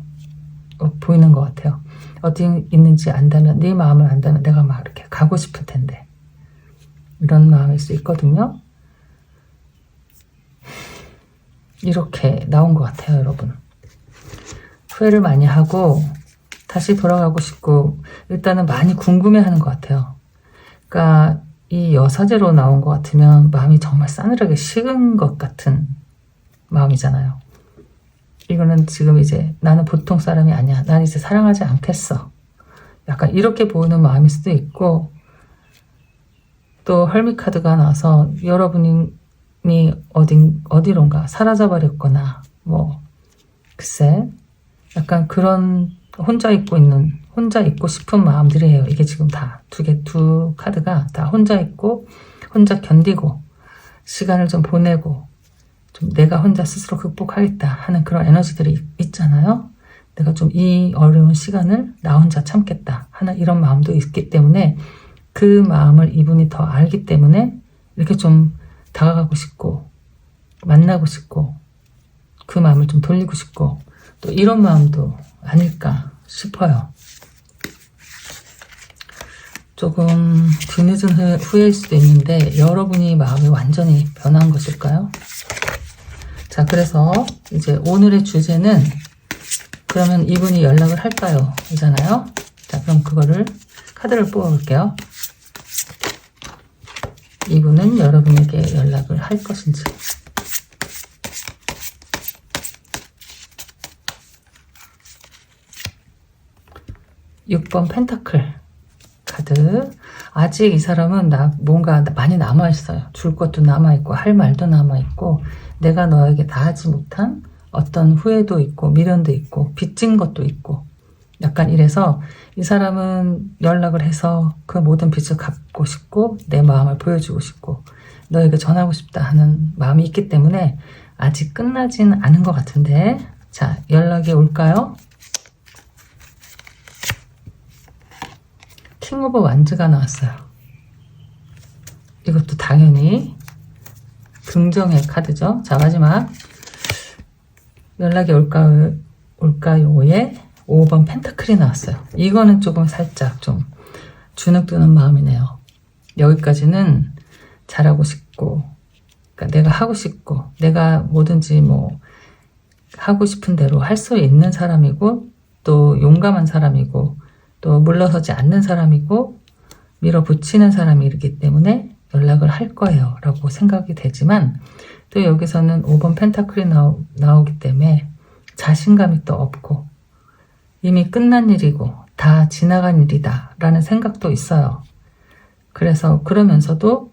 보이는 것 같아요. 어디 있는지 안다면 네 마음을 안다면 내가 막 이렇게 가고 싶을 텐데 이런 마음일 수 있거든요. 이렇게 나온 것 같아요. 여러분 후회를 많이 하고 다시 돌아가고 싶고 일단은 많이 궁금해하는 것 같아요. 그러니까 이 여사제로 나온 것 같으면 마음이 정말 싸늘하게 식은 것 같은 마음이잖아요. 이거는 지금 이제 나는 보통 사람이 아니야. 난 이제 사랑하지 않겠어. 약간 이렇게 보이는 마음일 수도 있고, 또 헐미 카드가 나와서 여러분이 어디론가 사라져버렸거나 뭐 글쎄 약간 그런 혼자 있고 싶은 마음들이에요. 이게 지금 다 두 카드가 다 혼자 있고 혼자 견디고 시간을 좀 보내고 좀 내가 혼자 스스로 극복하겠다 하는 그런 에너지들이 있잖아요. 내가 좀 이 어려운 시간을 나 혼자 참겠다 하는 이런 마음도 있기 때문에 그 마음을 이분이 더 알기 때문에 이렇게 좀 다가가고 싶고 만나고 싶고 그 마음을 좀 돌리고 싶고 또 이런 마음도 아닐까 싶어요. 조금 뒤늦은 후회일 수도 있는데 여러분이 마음이 완전히 변한 것일까요? 자, 그래서 이제 오늘의 주제는 그러면 이분이 연락을 할까요? 이잖아요. 자, 그럼 그거를 카드를 뽑아볼게요. 이분은 여러분에게 연락을 할 것인지. (6번) 펜타클 카드. 아직 이 사람은 뭔가 많이 남아있어요. 줄 것도 남아있고 할 말도 남아있고 내가 너에게 다 하지 못한 어떤 후회도 있고 미련도 있고 빚진 것도 있고 약간 이래서 이 사람은 연락을 해서 그 모든 빚을 갚고 싶고 내 마음을 보여주고 싶고 너에게 전하고 싶다 하는 마음이 있기 때문에 아직 끝나진 않은 것 같은데, 자, 연락이 올까요? 킹 오브 완즈가 나왔어요. 이것도 당연히 긍정의 카드죠. 자, 마지막 연락이 올까요에 5번 펜타클이 나왔어요. 이거는 조금 살짝 좀 주눅드는 마음이네요. 여기까지는 잘하고 싶고, 그러니까 내가 하고 싶고, 내가 뭐든지 뭐 하고 싶은 대로 할 수 있는 사람이고, 또 용감한 사람이고, 또 물러서지 않는 사람이고, 밀어붙이는 사람이기 때문에 연락을 할 거예요 라고 생각이 되지만, 또 여기서는 5번 펜타클이 나오기 때문에 자신감이 또 없고 이미 끝난 일이고 다 지나간 일이다 라는 생각도 있어요. 그래서 그러면서도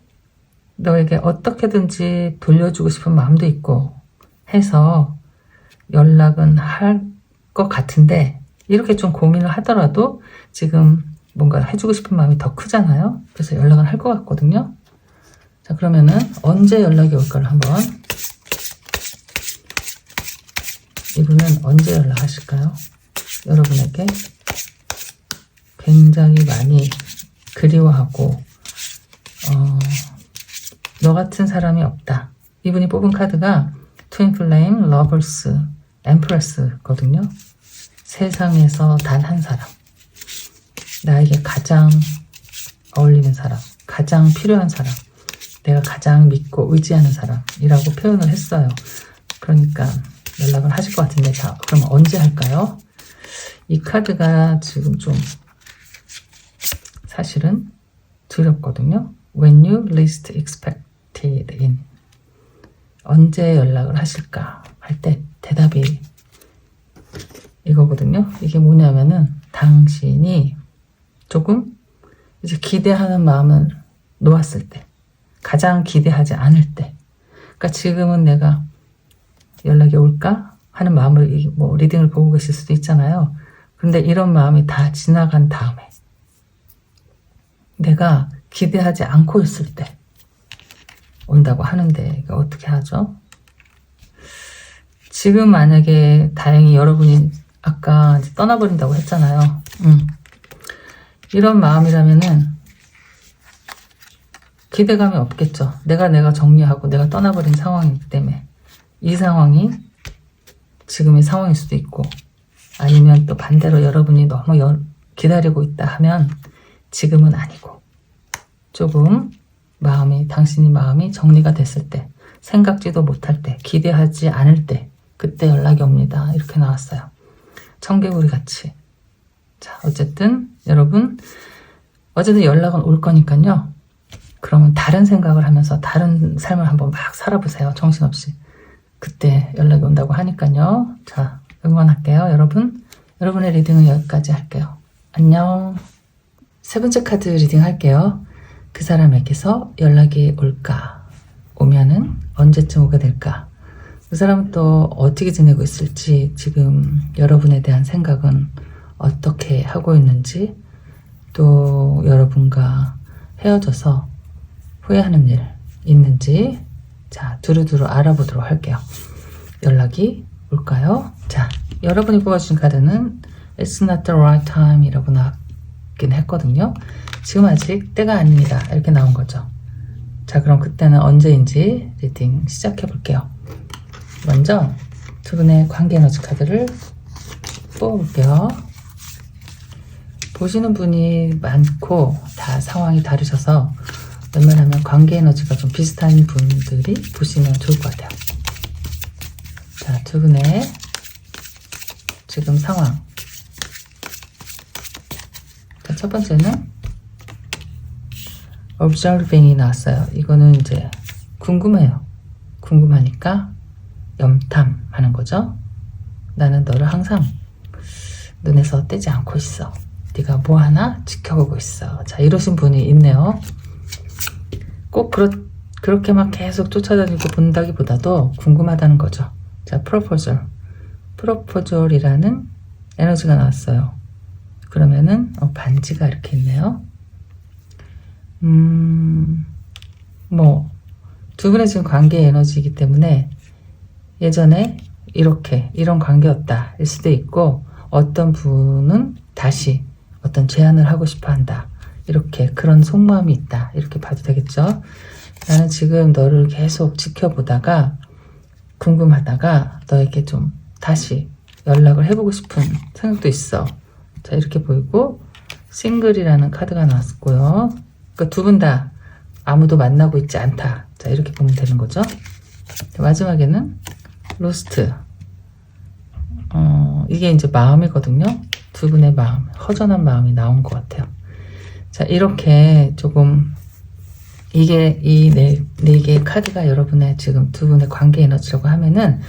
너에게 어떻게든지 돌려주고 싶은 마음도 있고 해서 연락은 할 것 같은데, 이렇게 좀 고민을 하더라도 지금 뭔가 해주고 싶은 마음이 더 크잖아요. 그래서 연락은 할 것 같거든요. 자, 그러면은 언제 연락이 올까를 한번, 이분은 언제 연락하실까요? 여러분에게 굉장히 많이 그리워하고 너 같은 사람이 없다. 이분이 뽑은 카드가 트윈 플레임, 러버스, 엠프레스거든요. 세상에서 단 한 사람, 나에게 가장 어울리는 사람, 가장 필요한 사람, 내가 가장 믿고 의지하는 사람이라고 표현을 했어요. 그러니까 연락을 하실 것 같은데, 자, 그럼 언제 할까요? 이 카드가 지금 좀 사실은 두렵거든요. When you least expected in. 언제 연락을 하실까 할 때 대답이 이거거든요. 이게 뭐냐면은 당신이 조금 이제 기대하는 마음을 놓았을 때, 가장 기대하지 않을 때, 그러니까 지금은 내가 연락이 올까 하는 마음을 뭐 리딩을 보고 계실 수도 있잖아요. 근데 이런 마음이 다 지나간 다음에 내가 기대하지 않고 있을 때 온다고 하는데, 이거 어떻게 하죠? 지금 만약에 다행히 여러분이 아까 이제 떠나버린다고 했잖아요. 이런 마음이라면은 기대감이 없겠죠. 내가 정리하고 내가 떠나버린 상황이기 때문에. 이 상황이 지금의 상황일 수도 있고, 아니면 또 반대로 여러분이 너무 기다리고 있다 하면 지금은 아니고, 조금 당신이 마음이 정리가 됐을 때, 생각지도 못할 때, 기대하지 않을 때, 그때 연락이 옵니다. 이렇게 나왔어요. 청개구리 같이. 자, 어쨌든 여러분, 어쨌든 연락은 올 거니까요. 그러면 다른 생각을 하면서 다른 삶을 한번 막 살아보세요. 정신없이. 그때 연락이 온다고 하니까요. 자, 응원할게요. 여러분의 리딩은 여기까지 할게요. 안녕. 세 번째 카드 리딩 할게요. 그 사람에게서 연락이 올까? 오면은 언제쯤 오게 될까? 그 사람은 또 어떻게 지내고 있을지, 지금 여러분에 대한 생각은 어떻게 하고 있는지, 또 여러분과 헤어져서 후회하는 일 있는지, 자, 두루두루 알아보도록 할게요. 연락이 올까요? 자, 여러분이 뽑아주신 카드는 It's not the right time 이라고 나왔긴 했거든요. 지금 아직 때가 아닙니다. 이렇게 나온 거죠. 자, 그럼 그때는 언제인지 리딩 시작해 볼게요. 먼저 두 분의 관계 에너지 카드를 뽑아볼게요. 보시는 분이 많고 다 상황이 다르셔서 웬만하면 관계 에너지가 좀 비슷한 분들이 보시면 좋을 것 같아요. 자, 두 분의 지금 상황. 자, 첫 번째는 observing이 나왔어요. 이거는 이제 궁금해요. 궁금하니까 염탐하는 거죠. 나는 너를 항상 눈에서 떼지 않고 있어. 네가 뭐 하나 지켜보고 있어. 자, 이러신 분이 있네요. 꼭 그렇게 막 계속 쫓아다니고 본다기보다도 궁금하다는 거죠. 자, 프로포졸이라는 에너지가 나왔어요. 그러면은 반지가 이렇게 있네요. 뭐 두 분의 지금 관계 에너지이기 때문에 예전에 이런 관계였다 일 수도 있고, 어떤 분은 다시 어떤 제안을 하고 싶어 한다, 이렇게 그런 속마음이 있다, 이렇게 봐도 되겠죠. 나는 지금 너를 계속 지켜보다가 궁금하다가 너에게 좀 다시 연락을 해보고 싶은 생각도 있어. 자, 이렇게 보이고, 싱글이라는 카드가 나왔고요. 그러니까 두 분 다 아무도 만나고 있지 않다. 자, 이렇게 보면 되는 거죠. 자, 마지막에는 로스트. 이게 이제 마음이거든요. 두 분의 마음, 허전한 마음이 나온 것 같아요. 자, 이렇게 조금 이게 이 네 개의 카드가 여러분의 지금 두 분의 관계 에너지라고 하면은,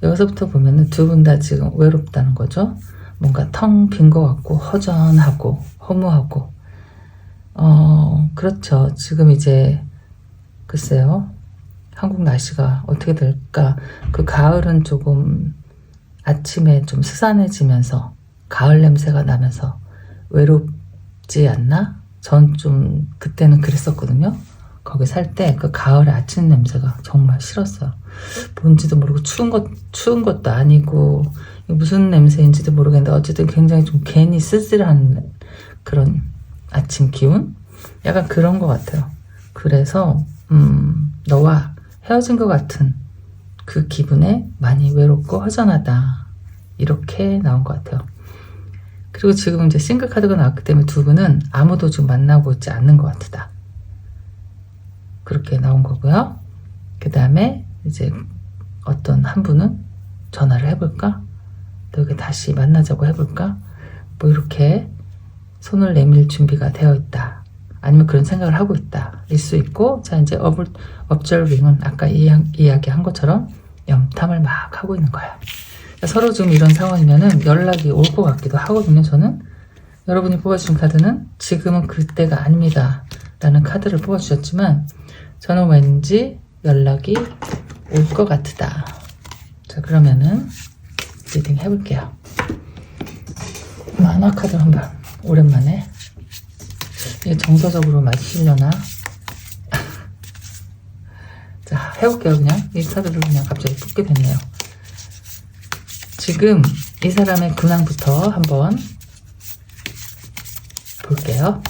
여기서부터 보면은 두 분 다 지금 외롭다는 거죠. 뭔가 텅 빈 것 같고 허전하고 허무하고, 그렇죠. 지금 이제 글쎄요, 한국 날씨가 어떻게 될까. 그 가을은 조금 아침에 좀 스산해지면서 가을 냄새가 나면서 외롭지 않나? 전 좀 그때는 그랬었거든요. 거기 살 때 그 가을의 아침 냄새가 정말 싫었어요. 뭔지도 모르고 추운 것도 아니고 무슨 냄새인지도 모르겠는데 어쨌든 굉장히 좀 괜히 쓸쓸한 그런 아침 기운? 약간 그런 것 같아요. 그래서 너와 헤어진 것 같은 그 기분에 많이 외롭고 허전하다, 이렇게 나온 것 같아요. 그리고 지금 이제 싱글 카드가 나왔기 때문에 두 분은 아무도 좀 만나고 있지 않는 것 같다, 그렇게 나온 거고요. 그 다음에 이제 어떤 한 분은 전화를 해볼까? 너에게 다시 만나자고 해볼까? 뭐 이렇게 손을 내밀 준비가 되어 있다, 아니면 그런 생각을 하고 있다, 일 수 있고. 자, 이제 observing은 아까 이야기한 것처럼 염탐을 막 하고 있는 거예요. 서로 지금 이런 상황이면은 연락이 올 것 같기도 하거든요. 저는 여러분이 뽑아주신 카드는 지금은 그때가 아닙니다 라는 카드를 뽑아주셨지만, 저는 왠지 연락이 올 것 같다. 자, 그러면은 리딩 해볼게요. 만화 카드 한번 오랜만에. 이게 정서적으로 맞으시려나? 자, 해볼게요. 그냥 이 카드를 그냥 갑자기 뽑게 됐네요. 지금 이 사람의 근황부터 한번 볼게요.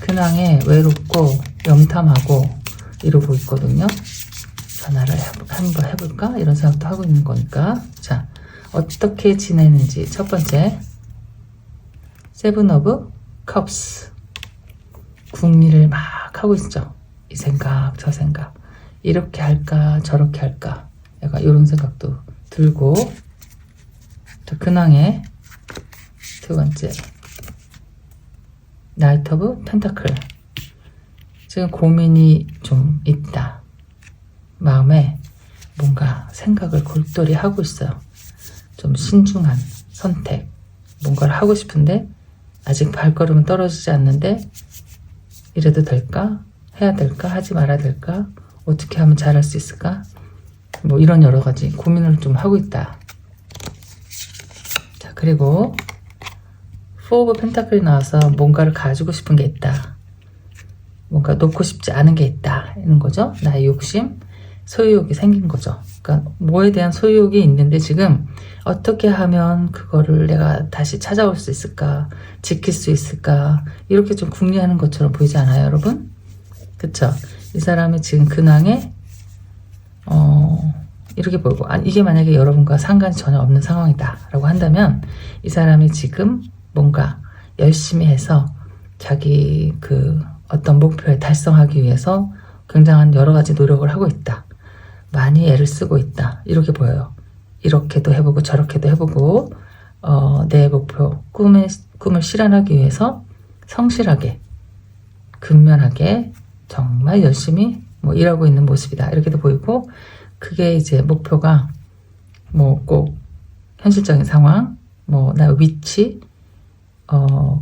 근황에 외롭고 염탐하고 이러고 있거든요. 전화를 한번 해볼까? 이런 생각도 하고 있는 거니까. 자, 어떻게 지내는지. 첫 번째, 세븐 오브 컵스. 궁리를 막 하고 있죠. 이 생각 저 생각, 이렇게 할까 저렇게 할까, 약간 이런 생각도 들고. 자, 근황에 두 번째, 나이트 오브 펜타클. 지금 고민이 좀 있다. 마음에 뭔가 생각을 골똘히 하고 있어요. 좀 신중한 선택, 뭔가를 하고 싶은데 아직 발걸음은 떨어지지 않는데 이래도 될까? 해야 될까? 하지 말아야 될까? 어떻게 하면 잘할 수 있을까? 뭐 이런 여러 가지 고민을 좀 하고 있다. 자, 그리고 포 오브 펜타클이 나와서 뭔가를 가지고 싶은 게 있다. 뭔가 놓고 싶지 않은 게 있다. 이런 거죠. 나의 욕심, 소유욕이 생긴 거죠. 그러니까 뭐에 대한 소유욕이 있는데 지금 어떻게 하면 그거를 내가 다시 찾아올 수 있을까? 지킬 수 있을까? 이렇게 좀 궁리하는 것처럼 보이지 않아요, 여러분? 그쵸? 이 사람이 지금 근황에 이렇게 보이고, 이게 만약에 여러분과 상관이 전혀 없는 상황이다 라고 한다면 이 사람이 지금 뭔가 열심히 해서 자기 그 어떤 목표에 달성하기 위해서 굉장한 여러 가지 노력을 하고 있다. 많이 애를 쓰고 있다. 이렇게 보여요. 이렇게도 해보고 저렇게도 해보고 내 목표, 꿈을 실현하기 위해서 성실하게, 근면하게 정말 열심히 뭐 일하고 있는 모습이다. 이렇게도 보이고, 그게 이제 목표가 뭐 꼭 현실적인 상황, 뭐 나의 위치,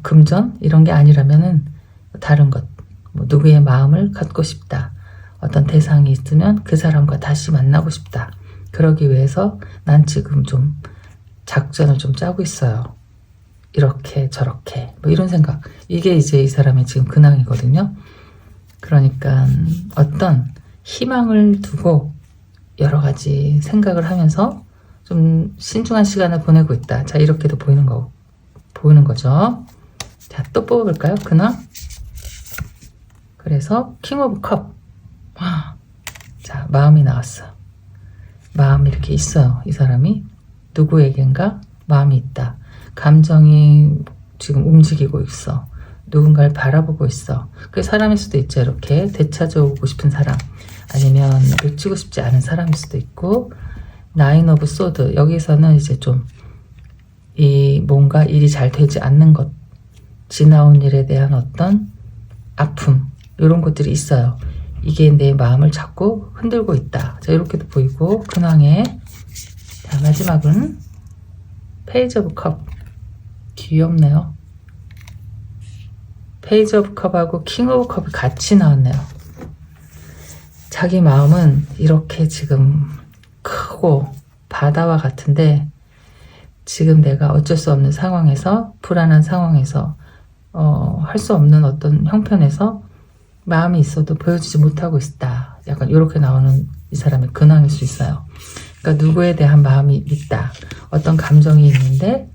금전 이런 게 아니라면은 다른 것, 뭐 누구의 마음을 갖고 싶다. 어떤 대상이 있으면 그 사람과 다시 만나고 싶다. 그러기 위해서 난 지금 좀 작전을 좀 짜고 있어요. 이렇게 저렇게 뭐 이런 생각. 이게 이제 이 사람의 지금 근황이거든요. 그러니까 어떤 희망을 두고 여러 가지 생각을 하면서 좀 신중한 시간을 보내고 있다. 자, 이렇게도 보이는 거죠. 자, 또 뽑아볼까요? 근황. 그래서 킹 오브 컵. 자, 마음이 나왔어. 마음이 이렇게 있어요. 이 사람이 누구에겐가 마음이 있다. 감정이 지금 움직이고 있어. 누군가를 바라보고 있어. 그 사람일 수도 있죠. 이렇게 되찾아오고 싶은 사람, 아니면 놓치고 싶지 않은 사람일 수도 있고. 나인 오브 소드, 여기서는 이제 좀 이 뭔가 일이 잘 되지 않는 것, 지나온 일에 대한 어떤 아픔, 이런 것들이 있어요. 이게 내 마음을 자꾸 흔들고 있다. 자, 이렇게도 보이고. 근황에. 자, 마지막은 페이지 오브 컵. 귀엽네요. 페이지 오브 컵하고 킹 오브 컵이 같이 나왔네요. 자기 마음은 이렇게 지금 크고 바다와 같은데, 지금 내가 어쩔 수 없는 상황에서, 불안한 상황에서, 할 수 없는 어떤 형편에서 마음이 있어도 보여주지 못하고 있다. 약간 이렇게 나오는 이 사람의 근황일 수 있어요. 그러니까 누구에 대한 마음이 있다. 어떤 감정이 있는데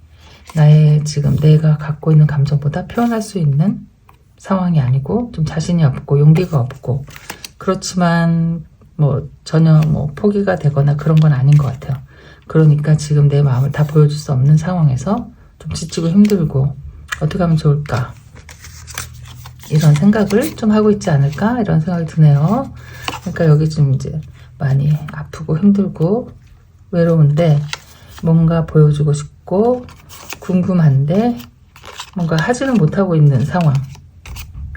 나의 지금 내가 갖고 있는 감정보다 표현할 수 있는 상황이 아니고 좀 자신이 없고 용기가 없고, 그렇지만 뭐 전혀 뭐 포기가 되거나 그런 건 아닌 것 같아요. 그러니까 지금 내 마음을 다 보여줄 수 없는 상황에서 좀 지치고 힘들고 어떻게 하면 좋을까, 이런 생각을 좀 하고 있지 않을까, 이런 생각이 드네요. 그러니까 여기 좀 이제 많이 아프고 힘들고 외로운데 뭔가 보여주고 싶고 궁금한데 뭔가 하지는 못하고 있는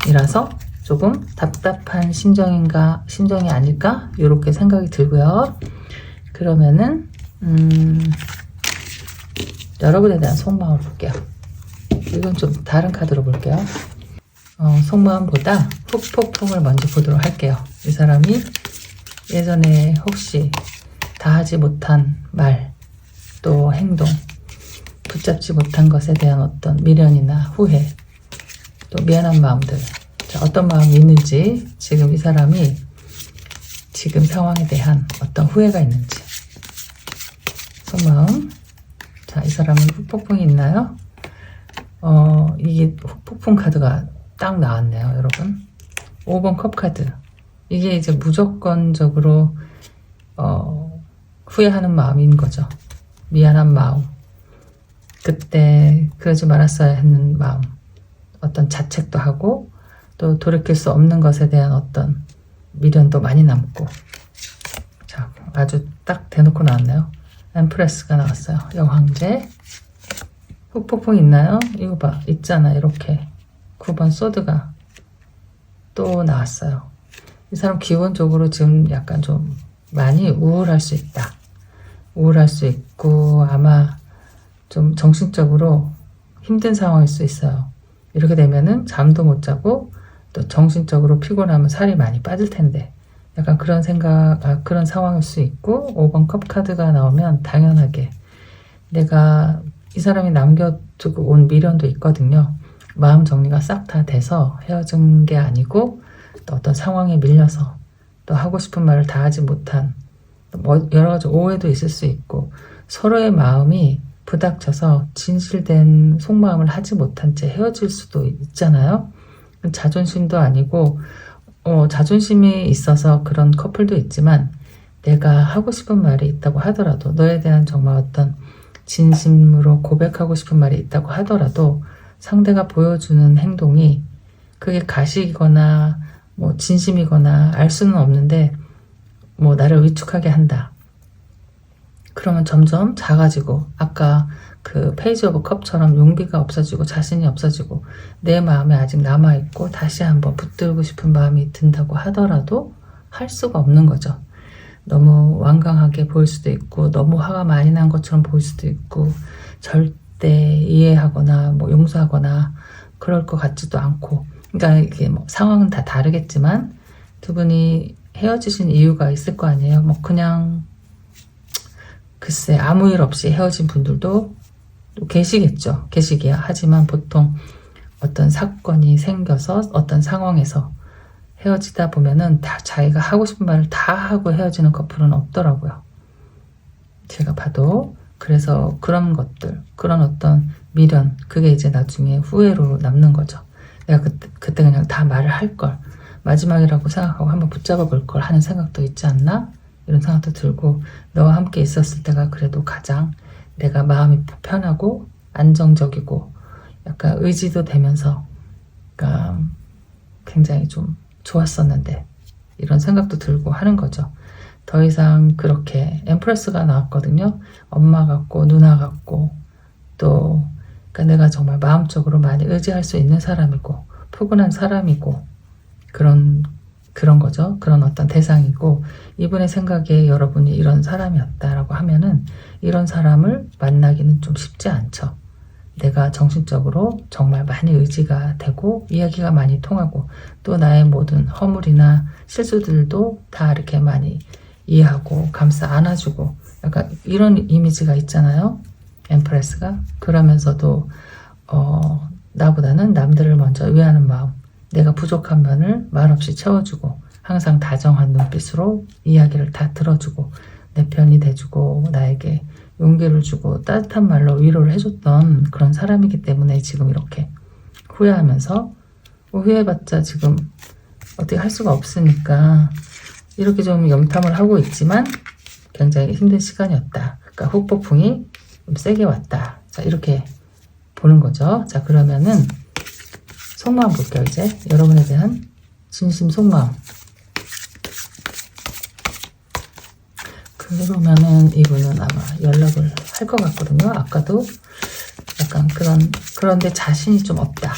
상황이라서 조금 답답한 심정이 아닐까, 이렇게 생각이 들고요. 그러면은 여러분에 대한 속마음을 볼게요. 이건 좀 다른 카드로 볼게요. 속마음보다 훅폭풍을 먼저 보도록 할게요. 이 사람이 예전에 혹시 다 하지 못한 말, 또 행동, 붙잡지 못한 것에 대한 어떤 미련이나 후회, 또 미안한 마음들, 자, 어떤 마음이 있는지, 지금 이 사람이 지금 상황에 대한 어떤 후회가 있는지. 속마음. 자, 이 사람은 훅폭풍이 있나요? 이게 훅폭풍 카드가 딱 나왔네요, 여러분. 5번 컵 카드. 이게 이제 무조건적으로 후회하는 마음인 거죠. 미안한 마음, 그때 그러지 말았어야 했는 마음, 어떤 자책도 하고 또 돌이킬 수 없는 것에 대한 어떤 미련도 많이 남고. 자, 아주 딱 대놓고 나왔네요. 엠프레스가 나왔어요. 여왕제. 훅폭풍 있나요? 이거 봐, 있잖아. 이렇게 9번 소드가 또 나왔어요. 이 사람 기본적으로 지금 약간 좀 많이 우울할 수 있다. 우울할 수 있고 아마 좀 정신적으로 힘든 상황일 수 있어요. 이렇게 되면은 잠도 못 자고 또 정신적으로 피곤하면 살이 많이 빠질 텐데 약간 그런 그런 상황일 수 있고 5번 컵 카드가 나오면 당연하게 내가 이 사람이 남겨두고 온 미련도 있거든요. 마음 정리가 싹 다 돼서 헤어진 게 아니고 또 어떤 상황에 밀려서 또 하고 싶은 말을 다 하지 못한 뭐 여러 가지 오해도 있을 수 있고 서로의 마음이 부닥쳐서 진실된 속마음을 하지 못한 채 헤어질 수도 있잖아요. 자존심도 아니고 자존심이 있어서 그런 커플도 있지만 내가 하고 싶은 말이 있다고 하더라도 너에 대한 정말 어떤 진심으로 고백하고 싶은 말이 있다고 하더라도 상대가 보여주는 행동이 그게 가식이거나 뭐 진심이거나 알 수는 없는데 뭐 나를 위축하게 한다. 그러면 점점 작아지고 아까 그 페이지 오브 컵처럼 용기가 없어지고 자신이 없어지고 내 마음에 아직 남아있고 다시 한번 붙들고 싶은 마음이 든다고 하더라도 할 수가 없는 거죠. 너무 완강하게 보일 수도 있고 너무 화가 많이 난 것처럼 보일 수도 있고 절대 이해하거나 뭐 용서하거나 그럴 것 같지도 않고 그러니까 이게 뭐 상황은 다 다르겠지만 두 분이 헤어지신 이유가 있을 거 아니에요. 뭐 그냥 글쎄 아무 일 없이 헤어진 분들도 계시겠죠. 계시기야 하지만 보통 어떤 사건이 생겨서 어떤 상황에서 헤어지다 보면은 다 자기가 하고 싶은 말을 다 하고 헤어지는 커플은 없더라고요. 제가 봐도 그래서 그런 것들 그런 어떤 미련 그게 이제 나중에 후회로 남는 거죠. 내가 그때 그냥 다 말을 할 걸 마지막이라고 생각하고 한번 붙잡아 볼 걸 하는 생각도 있지 않나? 이런 생각도 들고 너와 함께 있었을 때가 그래도 가장 내가 마음이 편하고 안정적이고 약간 의지도 되면서 그러니까 굉장히 좀 좋았었는데 이런 생각도 들고 하는 거죠. 더 이상 그렇게 엠프레스가 나왔거든요. 엄마 같고 누나 같고 또 그러니까 내가 정말 마음적으로 많이 의지할 수 있는 사람이고 포근한 사람이고 그런 거죠. 그런 어떤 대상이고 이분의 생각에 여러분이 이런 사람이었다라고 하면은 이런 사람을 만나기는 좀 쉽지 않죠. 내가 정신적으로 정말 많이 의지가 되고 이야기가 많이 통하고 또 나의 모든 허물이나 실수들도 다 이렇게 많이 이해하고 감싸 안아주고 약간 이런 이미지가 있잖아요. 엠프레스가. 그러면서도 나보다는 남들을 먼저 위하는 마음 내가 부족한 면을 말없이 채워주고 항상 다정한 눈빛으로 이야기를 다 들어주고 내 편이 돼주고 나에게 용기를 주고 따뜻한 말로 위로를 해줬던 그런 사람이기 때문에 지금 이렇게 후회하면서 후회해봤자 지금 어떻게 할 수가 없으니까 이렇게 좀 염탐을 하고 있지만 굉장히 힘든 시간이었다. 그러니까 후폭풍이 좀 세게 왔다. 자 이렇게 보는 거죠. 자 그러면은 속마음 볼게요. 이제 여러분에 대한 진심 속마음. 그러면은 이분은 아마 연락을 할 것 같거든요. 아까도 약간 그런데 자신이 좀 없다.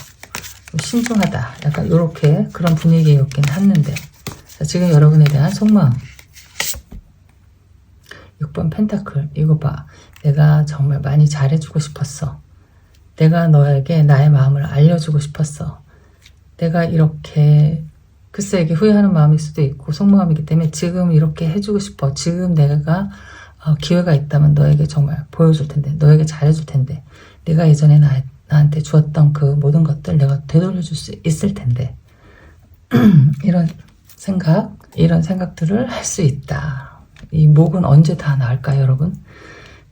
좀 신중하다. 약간 이렇게 그런 분위기였긴 했는데 자, 지금 여러분에 대한 속마음. 6번 펜타클. 이거 봐. 내가 정말 많이 잘해주고 싶었어. 내가 너에게 나의 마음을 알려주고 싶었어. 내가 이렇게 글쎄 이게 후회하는 마음일 수도 있고 속마음이기 때문에 지금 이렇게 해주고 싶어. 지금 내가 기회가 있다면 너에게 정말 보여줄 텐데 너에게 잘해줄 텐데 내가 예전에 나한테 주었던 그 모든 것들 내가 되돌려줄 수 있을 텐데 이런 생각들을 할 수 있다. 이 목은 언제 다 나을까요 여러분?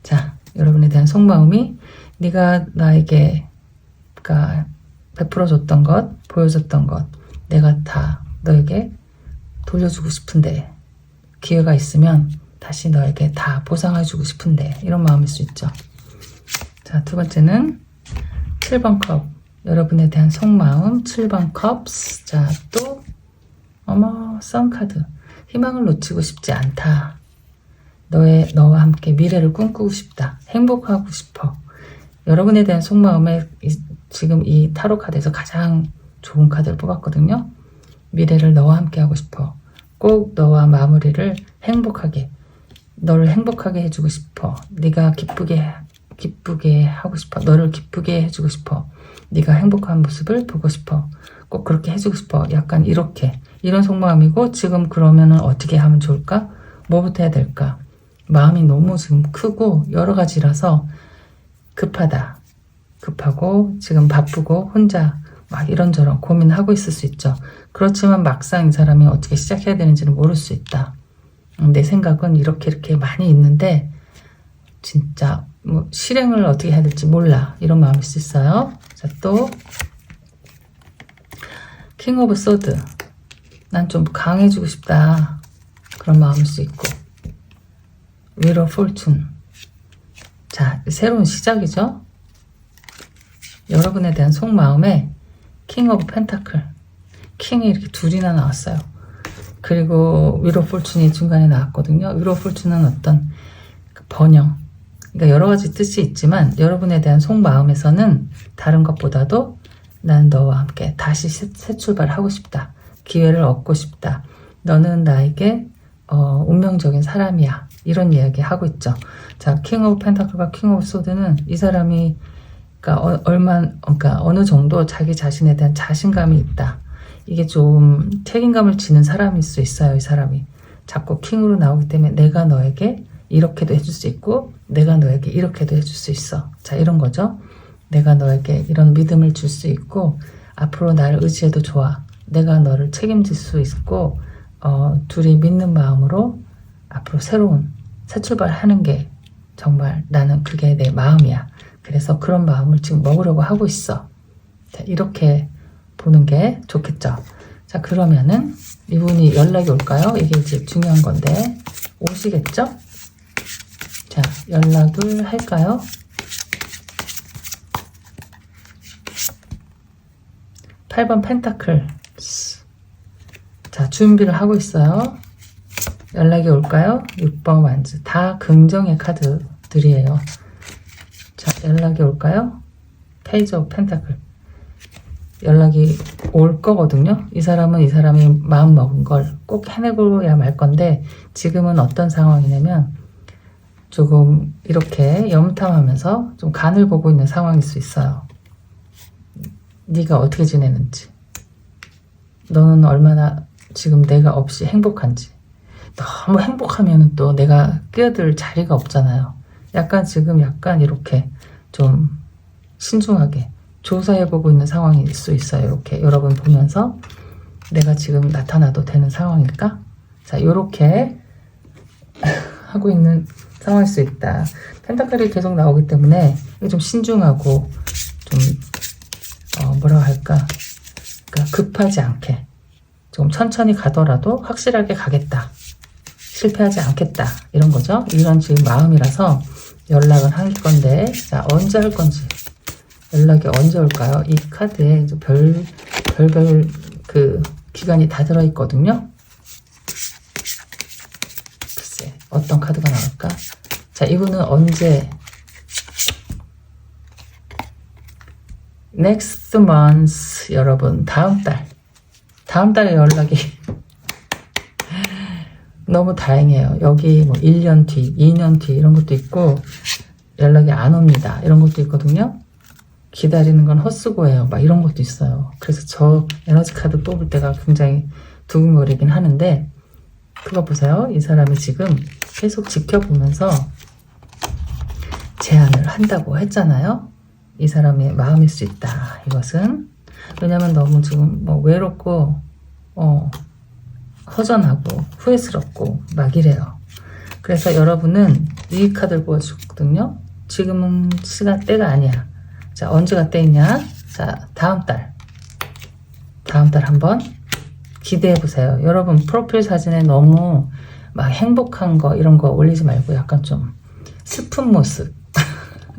자 여러분에 대한 속마음이 네가 나에게 그러니까 베풀어줬던 것 보여줬던 것 내가 다 너에게 돌려주고 싶은데 기회가 있으면 다시 너에게 다 보상해주고 싶은데 이런 마음일 수 있죠. 자, 두 번째는 7번 컵 여러분에 대한 속마음 7번 컵스. 자, 또 선카드 희망을 놓치고 싶지 않다. 너와 함께 미래를 꿈꾸고 싶다. 행복하고 싶어. 여러분에 대한 속마음에 지금 이 타로 카드에서 가장 좋은 카드를 뽑았거든요. 미래를 너와 함께 하고 싶어. 꼭 너와 마무리를 행복하게, 너를 행복하게 해주고 싶어. 네가 기쁘게 하고 싶어. 너를 기쁘게 해주고 싶어. 네가 행복한 모습을 보고 싶어. 꼭 그렇게 해주고 싶어. 약간 이렇게, 이런 속마음이고, 지금 그러면은 어떻게 하면 좋을까? 뭐부터 해야 될까? 마음이 너무 지금 크고 여러 가지라서 급하다. 급하고 지금 바쁘고 혼자 막 이런저런 고민하고 있을 수 있죠. 그렇지만 막상 이 사람이 어떻게 시작해야 되는지는 모를 수 있다. 내 생각은 이렇게 많이 있는데 진짜 뭐 실행을 어떻게 해야 될지 몰라. 이런 마음일 수 있어요. 자, 또 킹 오브 소드. 난 좀 강해지고 싶다. 그런 마음일 수 있고. 윌 오브 포춘. 자, 새로운 시작이죠. 여러분에 대한 속마음에 킹 오브 펜타클, 킹이 이렇게 둘이나 나왔어요. 그리고 윌 오브 포춘이 중간에 나왔거든요. 윌 오브 포춘은 어떤 번영, 그러니까 여러 가지 뜻이 있지만 여러분에 대한 속마음에서는 다른 것보다도 난 너와 함께 다시 새 출발하고 싶다. 기회를 얻고 싶다. 너는 나에게 운명적인 사람이야. 이런 이야기 하고 있죠. 자, 킹 오브 펜타클과 킹 오브 소드는 이 사람이 그러니까 어느 정도 자기 자신에 대한 자신감이 있다. 이게 좀 책임감을 지는 사람일 수 있어요. 이 사람이 자꾸 킹으로 나오기 때문에 내가 너에게 이렇게도 해줄 수 있고 내가 너에게 이렇게도 해줄 수 있어. 자, 이런 거죠. 내가 너에게 이런 믿음을 줄 수 있고 앞으로 나를 의지해도 좋아. 내가 너를 책임질 수 있고 둘이 믿는 마음으로 앞으로 새로운 새 출발하는 게 정말 나는 그게 내 마음이야. 그래서 그런 마음을 지금 먹으려고 하고 있어. 자, 이렇게 보는 게 좋겠죠. 자, 그러면은 이분이 연락이 올까요? 이게 이제 중요한 건데 오시겠죠? 자, 연락을 할까요? (8번) 펜타클. 자, 준비를 하고 있어요. 연락이 올까요? (6번) 완즈. 다 긍정의 카드들이에요. 자, 연락이 올까요? 페이지 오브 펜타클. 연락이 올 거거든요. 이 사람은 이 사람이 마음 먹은 걸 꼭 해내고야 말 건데 지금은 어떤 상황이냐면 조금 이렇게 염탐하면서 좀 간을 보고 있는 상황일 수 있어요. 네가 어떻게 지내는지, 너는 얼마나 지금 내가 없이 행복한지. 너무 행복하면 또 내가 끼어들 자리가 없잖아요. 지금 이렇게 좀 신중하게 조사해보고 있는 상황일 수 있어요. 이렇게 여러분 보면서 내가 지금 나타나도 되는 상황일까? 자, 이렇게 하고 있는 상황일 수 있다. 펜타클이 계속 나오기 때문에 좀 신중하고 좀 뭐라고 할까? 그러니까 급하지 않게 좀 천천히 가더라도 확실하게 가겠다. 실패하지 않겠다. 이런 거죠. 이런 지금 마음이라서 연락은 할 건데, 자, 언제 할 건지, 연락이 언제 올까요? 이 카드에 별별 그 기간이 다 들어있거든요. 글쎄, 어떤 카드가 나올까? 자, 이분은 언제, next month, 여러분, 다음 달에 연락이 너무 다행이에요. 여기 뭐 1년 뒤, 2년 뒤 이런 것도 있고 연락이 안 옵니다. 이런 것도 있거든요. 기다리는 건 헛수고예요. 막 이런 것도 있어요. 그래서 저 에너지 카드 뽑을 때가 굉장히 두근거리긴 하는데 그거 보세요. 이 사람이 지금 계속 지켜보면서 제안을 한다고 했잖아요. 이 사람의 마음일 수 있다. 이것은 왜냐면 너무 지금 뭐 외롭고 허전하고 후회스럽고 막 이래요. 그래서 여러분은 이 카드를 보여줬거든요. 지금은 때가 아니야. 자, 언제가 때이냐? 자, 다음 달 한번 기대해보세요. 여러분 프로필 사진에 너무 막 행복한 거 이런 거 올리지 말고 약간 좀 슬픈 모습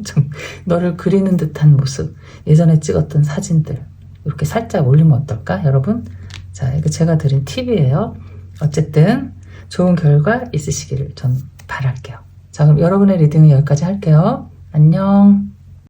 좀 너를 그리는 듯한 모습, 예전에 찍었던 사진들 이렇게 살짝 올리면 어떨까 여러분? 자, 이거 제가 드린 팁이에요. 어쨌든 좋은 결과 있으시기를 전 바랄게요. 자, 그럼 여러분의 리딩은 여기까지 할게요. 안녕.